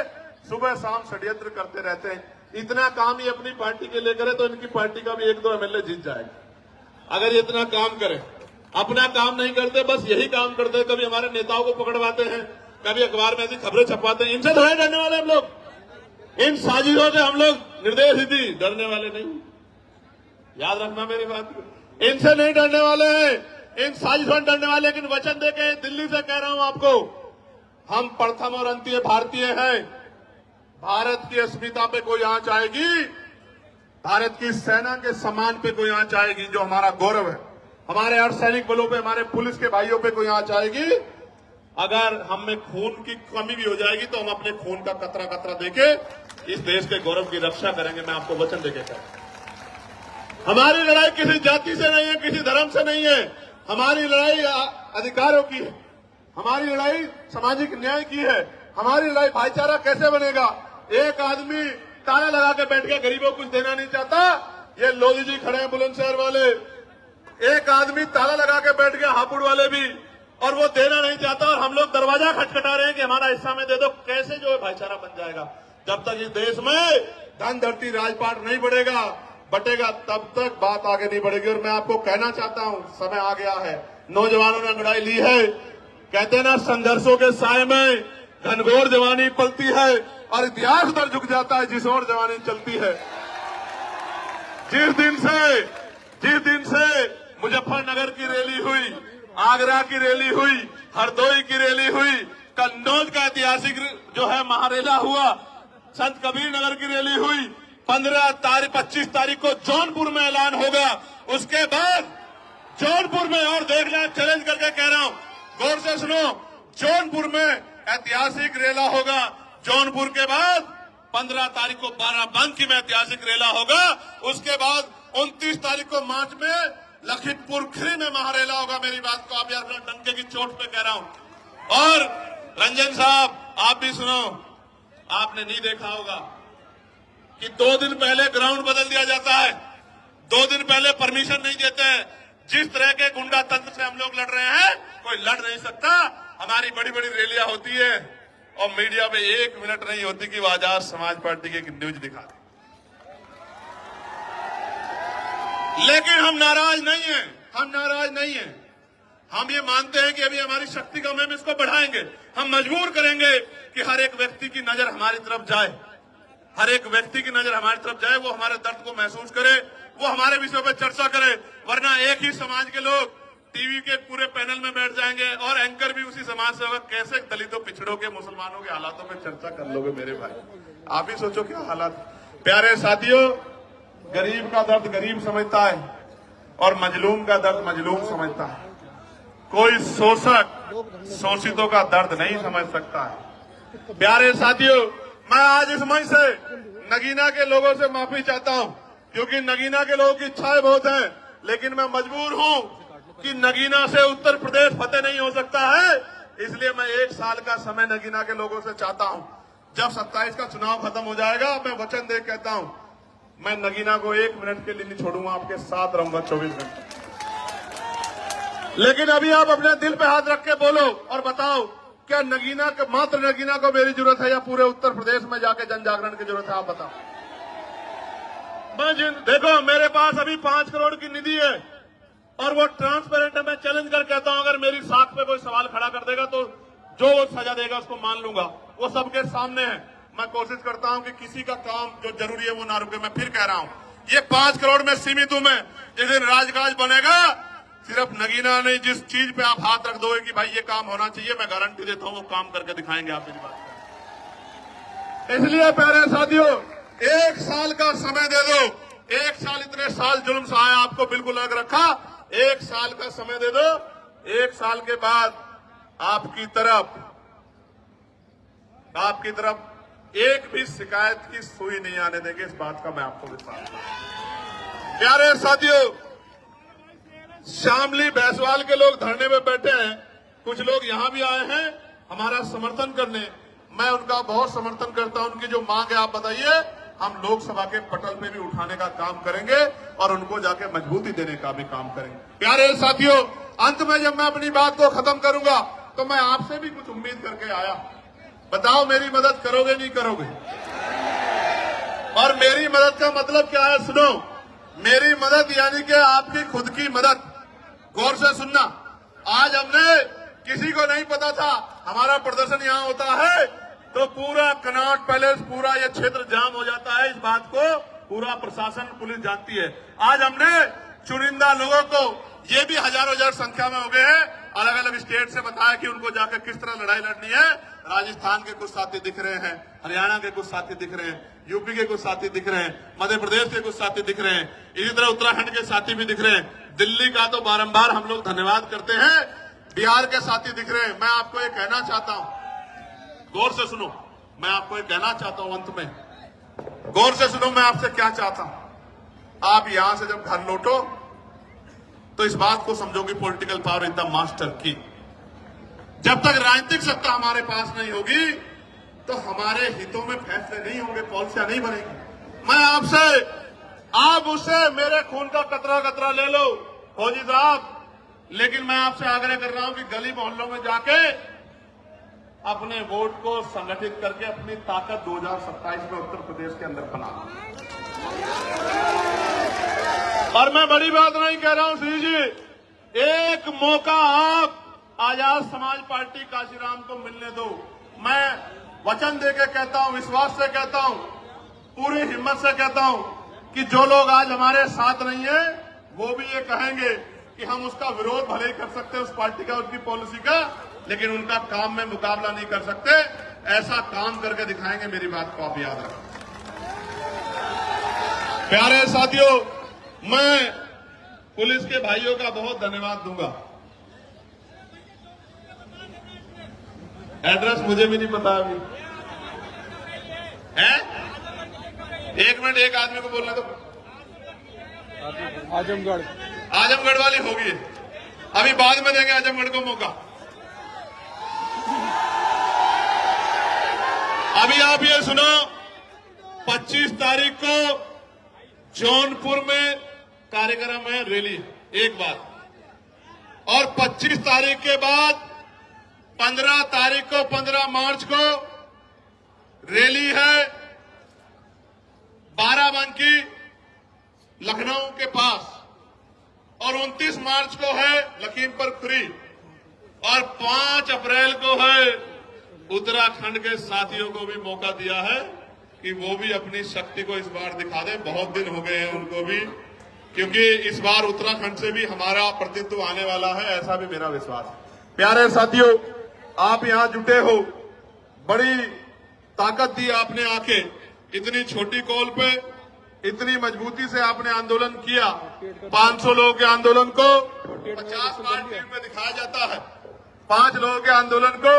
सुबह शाम षड्यंत्र करते रहते हैं। इतना काम ही अपनी पार्टी के लिए करे तो इनकी पार्टी का भी 1-2 एमएलए जीत जाएगा। अगर ये इतना काम करे, अपना काम नहीं करते, बस यही काम करते हैं, कभी हमारे नेताओं को पकड़वाते हैं, कभी अखबार में ऐसी खबरें छपवाते हैं। इनसे नहीं डरने वाले हम लोग, इन साजिशों से हम लोग निर्देश नीति डरने वाले नहीं, याद रखना मेरी बात को। इनसे नहीं डरने वाले हैं, इन साजिशों से डरने वाले। लेकिन वचन देके दिल्ली से कह रहा हूं आपको, हम प्रथम और अंतीय भारतीय हैं। भारत की अस्मिता पे कोई आंच आएगी, भारत की सेना के सम्मान पे कोई आंच आएगी, जो हमारा गौरव है, हमारे अर्धसैनिक बलों पे, हमारे पुलिस के भाइयों पे कोई आंच आएगी, अगर हम में खून की कमी भी हो जाएगी तो हम अपने खून का कतरा कतरा देके इस देश के गौरव की रक्षा करेंगे। मैं आपको वचन देके कह रहा हूं। हमारी लड़ाई किसी जाति से नहीं है, किसी धर्म से नहीं है, हमारी लड़ाई अधिकारों की है, हमारी लड़ाई सामाजिक न्याय की है, हमारी लड़ाई भाईचारा कैसे बनेगा। एक आदमी ताला लगा के बैठ गया, गरीबों को कुछ देना नहीं चाहता, ये लोधी जी खड़े हैं बुलंदशहर वाले, एक आदमी ताला लगा के बैठ गया, हापुड़ वाले भी, और वो देना नहीं चाहता, और हम लोग दरवाजा खटखटा रहे हैं कि हमारा हिस्सा में दे दो। कैसे जो है भाईचारा बन जाएगा? जब तक इस देश में धन धरती राजपाट नहीं बटेगा तब तक बात आगे नहीं बढ़ेगी। और मैं आपको कहना चाहता हूं, समय आ गया है, नौजवानों ने लड़ाई ली है, कहते हैं ना, संघर्षों के साए में घनघोर जवानी पलती है और इतिहास उधर झुक जाता है जिस ओर जवानी चलती है। जिस दिन से मुजफ्फरनगर की रैली हुई, आगरा की रैली हुई, हरदोई की रैली हुई, कन्नौज का ऐतिहासिक जो है महारेला हुआ, संत कबीर नगर की रैली हुई, 25 तारीख को जौनपुर में ऐलान होगा, उसके बाद जौनपुर में, और देखना, चैलेंज करके कह रहा हूं, गौर से सुनो, जौनपुर में ऐतिहासिक रेला होगा। जौनपुर के बाद 15 तारीख को बाराबंकी में ऐतिहासिक रेला होगा। उसके बाद 29 तारीख को मार्च में लखीमपुर खीरी में महारेला होगा। मेरी बात को आप यार डंके की चोट पे कह रहा हूं। और रंजन साहब, आप भी सुनो, आपने नहीं देखा होगा कि 2 दिन पहले ग्राउंड बदल दिया जाता है, 2 दिन पहले परमिशन नहीं देते हैं। जिस तरह के गुंडा तंत्र से हम लोग लड़ रहे हैं, कोई लड़ नहीं सकता। हमारी बड़ी बड़ी रैलियां होती है और मीडिया में 1 मिनट नहीं होती कि वो आजाद समाज पार्टी की एक न्यूज दिखा दे। लेकिन हम नाराज नहीं हैं, हम ये मानते हैं कि अभी हमारी शक्ति कम है, हम इसको बढ़ाएंगे। हम मजबूर करेंगे कि हर एक व्यक्ति की नजर हमारी तरफ जाए, हर एक व्यक्ति की नजर हमारी तरफ जाए, वो हमारे दर्द को महसूस करे, वो हमारे विषयों पर चर्चा करे। वरना एक ही समाज के लोग टीवी के पूरे पैनल में बैठ जाएंगे और एंकर भी उसी समाज से होगा। कैसे दलितों, पिछड़ों के, मुसलमानों के हालातों पर चर्चा कर लोगे मेरे भाई? आप ही सोचो क्या हालात। प्यारे साथियों, गरीब का दर्द गरीब समझता है और मजलूम का दर्द मजलूम समझता है। कोई शोषक शोषितों का दर्द नहीं समझ सकता है। प्यारे साथियों, मैं आज इस मंच से नगीना के लोगों से माफी चाहता हूं, क्योंकि नगीना के लोगों की इच्छाएं बहुत हैं, लेकिन मैं मजबूर हूं कि नगीना से उत्तर प्रदेश फतेह नहीं हो सकता है। इसलिए मैं 1 साल का समय नगीना के लोगों से चाहता हूं। जब 27 का चुनाव खत्म हो जाएगा, मैं वचन दे कहता हूं, मैं नगीना को 1 मिनट के लिए नहीं छोड़ूंगा, आपके साथ रहूंगा 24 घंटे। लेकिन अभी आप अपने दिल पे हाथ रख के बोलो और बताओ, क्या नगीना के, मात्र नगीना को मेरी जरूरत है या पूरे उत्तर प्रदेश में जाके जन जागरण की जरूरत है? आप बताओ। देखो, मेरे पास अभी 5 करोड़ की निधि है और वो ट्रांसपेरेंट है। मैं चैलेंज कर कहता हूं, अगर मेरी साख पे कोई सवाल खड़ा कर देगा तो जो वो सजा देगा उसको मान लूंगा। वो सबके सामने है। मैं कोशिश करता हूं कि किसी का काम जो जरूरी है वो ना रुके। मैं फिर कह रहा हूं, ये 5 करोड़ में सीमित हूं मैं। जिस दिन राजकाज बनेगा, सिर्फ नगीना नहीं, जिस चीज पे आप हाथ रख दोगे कि भाई ये काम होना चाहिए, मैं गारंटी देता हूं वो काम करके दिखाएंगे। आप मेरी बात करें। इसलिए प्यारे साथियों, 1 साल का समय दे दो। 1 साल, इतने साल जुल्म सहाया, आपको बिल्कुल अलग रखा। 1 साल का समय दे दो। 1 साल के बाद आपकी तरफ एक भी शिकायत की सुई नहीं आने देंगे, इस बात का मैं आपको विश्वास दूं। प्यारे साथियों, शामली भैंसवाल के लोग धरने में बैठे हैं, कुछ लोग यहां भी आए हैं हमारा समर्थन करने। मैं उनका बहुत समर्थन करता हूं। उनकी जो मांग है आप बताइए, हम लोकसभा के पटल पे भी उठाने का काम करेंगे और उनको जाके मजबूती देने का भी काम करेंगे। प्यारे साथियों, अंत में जब मैं अपनी बात को खत्म करूंगा तो मैं आपसे भी कुछ उम्मीद करके आया। बताओ मेरी मदद करोगे नहीं करोगे? और मेरी मदद का मतलब क्या है सुनो। मेरी मदद यानी कि आपकी खुद की मदद। गौर से सुनना। आज हमने किसी को नहीं पता था हमारा प्रदर्शन यहां होता है तो पूरा कनॉट पैलेस, पूरा ये क्षेत्र जाम हो जाता है। इस बात को पूरा प्रशासन, पुलिस जानती है। आज हमने चुनिंदा लोगों को, ये भी हजारों हजार संख्या में हो गए हैं, अलग अलग स्टेट से बताया कि उनको जाकर किस तरह लड़ाई लड़नी है। राजस्थान के कुछ साथी दिख रहे हैं, हरियाणा के कुछ साथी दिख रहे हैं, यूपी के कुछ साथी दिख रहे हैं, मध्य प्रदेश के कुछ साथी दिख रहे हैं, इसी तरह उत्तराखंड के साथी भी दिख रहे हैं। दिल्ली का तो बारंबार हम लोग धन्यवाद करते हैं। बिहार के साथी दिख रहे हैं। मैं आपको ये कहना चाहता हूं, गौर से सुनो, मैं आपको ये कहना चाहता हूं, अंत में गौर से सुनो, मैं आपसे क्या चाहता हूं। आप यहां से जब घर लौटो तो इस बात को समझो कि political power is the master की। जब तक राजनीतिक सत्ता हमारे पास नहीं होगी तो हमारे हितों में फैसले नहीं होंगे, पॉलिसियां नहीं बनेगी। मैं आपसे, आप उससे मेरे खून का कतरा कतरा ले लो फौजी साहब, लेकिन मैं आपसे आग्रह कर रहा हूं कि गली मोहल्लों में जाके अपने वोट को संगठित करके अपनी ताकत 2027 में उत्तर प्रदेश के अंदर बना। और मैं बड़ी बात नहीं कह रहा हूं श्री जी, एक मौका आप आजाद समाज पार्टी काशीराम को मिलने दो। मैं वचन देके कहता हूं, विश्वास से कहता हूं, पूरी हिम्मत से कहता हूं कि जो लोग आज हमारे साथ नहीं है वो भी ये कहेंगे कि हम उसका विरोध भले ही कर सकते हैं, उस पार्टी का, उसकी पॉलिसी का, लेकिन उनका काम में मुकाबला नहीं कर सकते। ऐसा काम करके दिखाएंगे, मेरी बात को आप याद रखें। प्यारे साथियों, मैं पुलिस के भाइयों का बहुत धन्यवाद दूंगा। एड्रेस मुझे भी नहीं पता अभी है। एक मिनट, एक आदमी को बोलना तो। आजमगढ़ वाली होगी, अभी बाद में देंगे आजमगढ़ को मौका। अभी आप ये सुनो, 25 तारीख को जौनपुर में कार्यक्रम है, रैली, एक बात। और 25 तारीख के बाद 15 तारीख को, 15 मार्च को रैली है बाराबंकी लखनऊ के पास, और 29 मार्च को है लखीमपुर खीरी, और 5 अप्रैल को है। उत्तराखंड के साथियों को भी मौका दिया है कि वो भी अपनी शक्ति को इस बार दिखा दें। बहुत दिन हो गए हैं उनको भी, क्योंकि इस बार उत्तराखंड से भी हमारा प्रतिनिधित्व आने वाला है, ऐसा भी मेरा विश्वास है। प्यारे साथियों, आप यहां जुटे हो, बड़ी ताकत दी आपने आके, इतनी छोटी कॉल पे इतनी मजबूती से आपने आंदोलन किया। 500 लोगों के आंदोलन को 50 बार टीवी में दिखाया जाता है, 5 लोगों के आंदोलन को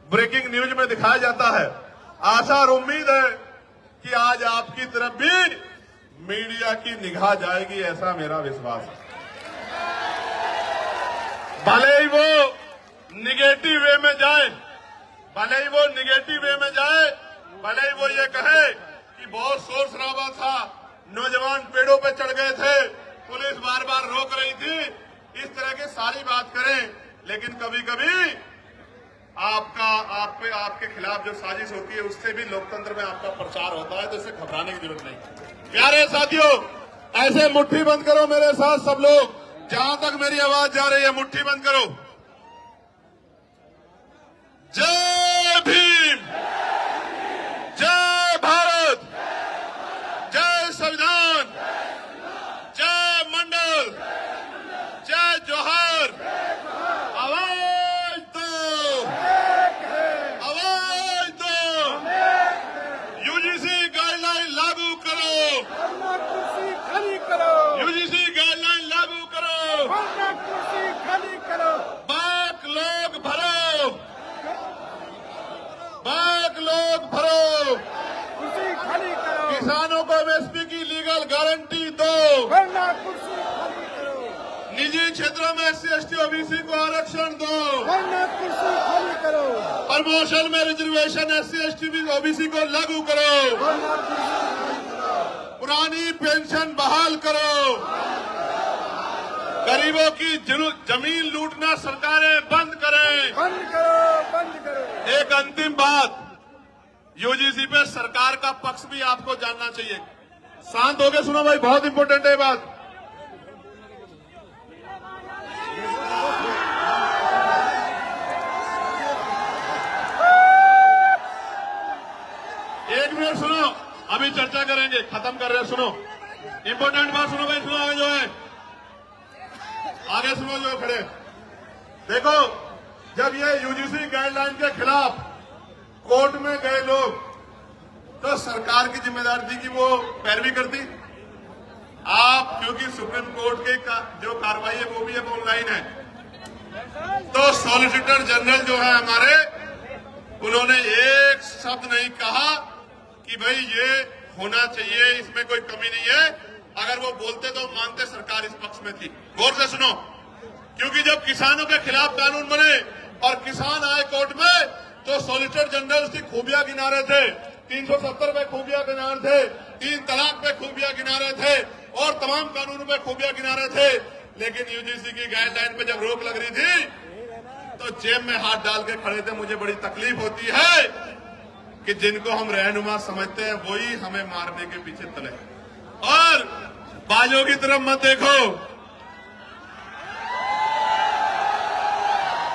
ब्रेकिंग न्यूज में दिखाया जाता है। आशा और उम्मीद है कि आज आपकी तरफ भी मीडिया की निगाह जाएगी, ऐसा मेरा विश्वास है। भले ही वो निगेटिव वे में जाए, भले ही वो निगेटिव वे में जाए, भले ही वो ये कहे कि बहुत शोर शराबा था, नौजवान पेड़ों पे चढ़ गए थे, पुलिस बार बार रोक रही थी, इस तरह की सारी बात करें, लेकिन कभी कभी आपके खिलाफ जो साजिश होती है उससे भी लोकतंत्र में आपका प्रचार होता है, तो इससे घबराने की जरूरत नहीं। प्यारे साथियों, ऐसे मुट्ठी बंद करो मेरे साथ सब लोग, जहां तक मेरी आवाज जा रही है मुट्ठी बंद करो। जय भीम, जय भारत, जय संविधान, जय मंडल, जय जोहार। आवाज दो, आवाज दो। यूजीसी गाइडलाइन लागू करो, कुर्सी खाली करो, यूजीसी गाइडलाइन लागू करो। कुर्सी खाली करो। बाक लोग भरो, हाइजीन क्षेत्रों में SC ST OBC को आरक्षण दो। वरना कुर्सी खाली करो। प्रमोशन में रिजर्वेशन SC ST OBC को लागू करो। वरना कुर्सी खाली करो। पुरानी पेंशन बहाल करो। गरीबों की जमीन लूटना सरकारें बंद करें। बंद करो, बंद करो। एक अंतिम बात, यूजीसी पे सरकार का पक्ष भी आपको जानना चाहिए। शांत होकर सुनो भाई, बहुत इंपॉर्टेंट है बात। एक मिनट सुनो, अभी चर्चा करेंगे, खत्म कर रहे हैं। सुनो, इंपॉर्टेंट बात सुनो भाई, सुनो आगे जो है, आगे सुनो जो खड़े। देखो, जब ये यूजीसी गाइडलाइन के खिलाफ कोर्ट में गए लोग, तो सरकार की जिम्मेदारी थी कि वो पैरवी करती। आप क्योंकि सुप्रीम कोर्ट की जो कार्रवाई है वो भी अब ऑनलाइन है, तो सॉलिसिटर जनरल जो है हमारे, उन्होंने एक शब्द नहीं कहा कि भाई ये होना चाहिए, इसमें कोई कमी नहीं है। अगर वो बोलते तो मानते सरकार इस पक्ष में थी। गौर से सुनो, क्योंकि जब किसानों के खिलाफ कानून बने और किसान आए कोर्ट में, तो सॉलिसिटर जनरल की खूबियां गिना रहे थे। 370 पे खूबियां गिना रहे थे, 3 तलाक पे खूबियां गिना रहे थे और तमाम कानूनों पे खूबियां गिना रहे थे। लेकिन यूजीसी की गाइडलाइन पे जब रोक लग रही थी, तो जेब में हाथ डाल के खड़े थे। मुझे बड़ी तकलीफ होती है कि जिनको हम रहनुमा समझते हैं वही हमें मारने के पीछे तले। और बाजों की तरफ मत देखो।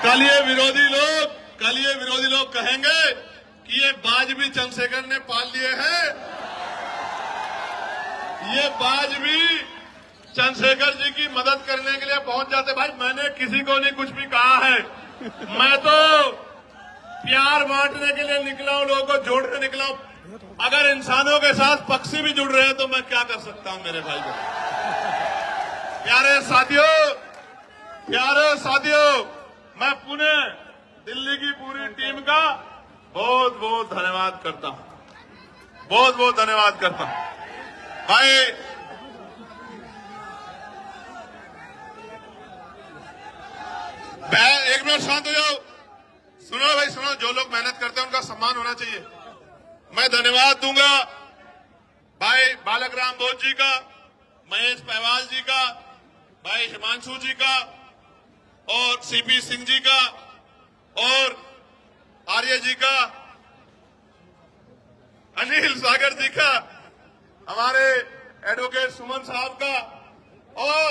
कल ये विरोधी लोग कहेंगे कि ये बाज भी चंद्रशेखर ने पाल लिए हैं, ये बाज भी चंद्रशेखर जी की मदद करने के लिए पहुंच जाते। भाई मैंने किसी को नहीं कुछ भी कहा है, मैं तो प्यार बांटने के लिए निकला हूं, लोगों को जोड़ने निकला हूं। अगर इंसानों के साथ पक्षी भी जुड़ रहे हैं तो मैं क्या कर सकता हूं मेरे भाई को। प्यारे साथियों, मैं पुणे दिल्ली की पूरी टीम का बहुत बहुत धन्यवाद करता हूं, बहुत बहुत धन्यवाद करता हूं। भाई एक मिनट शांत हो जाओ, सुनो भाई सुनो, जो लोग मेहनत करते हैं उनका सम्मान होना चाहिए। मैं धन्यवाद दूंगा भाई बालक राम बोस जी का, महेश पहवाल जी का, भाई हिमांशु जी का और CP सिंह जी का और आर्य जी का, अनिल सागर जी का, हमारे एडवोकेट सुमन साहब का और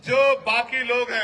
जो बाकी लोग हैं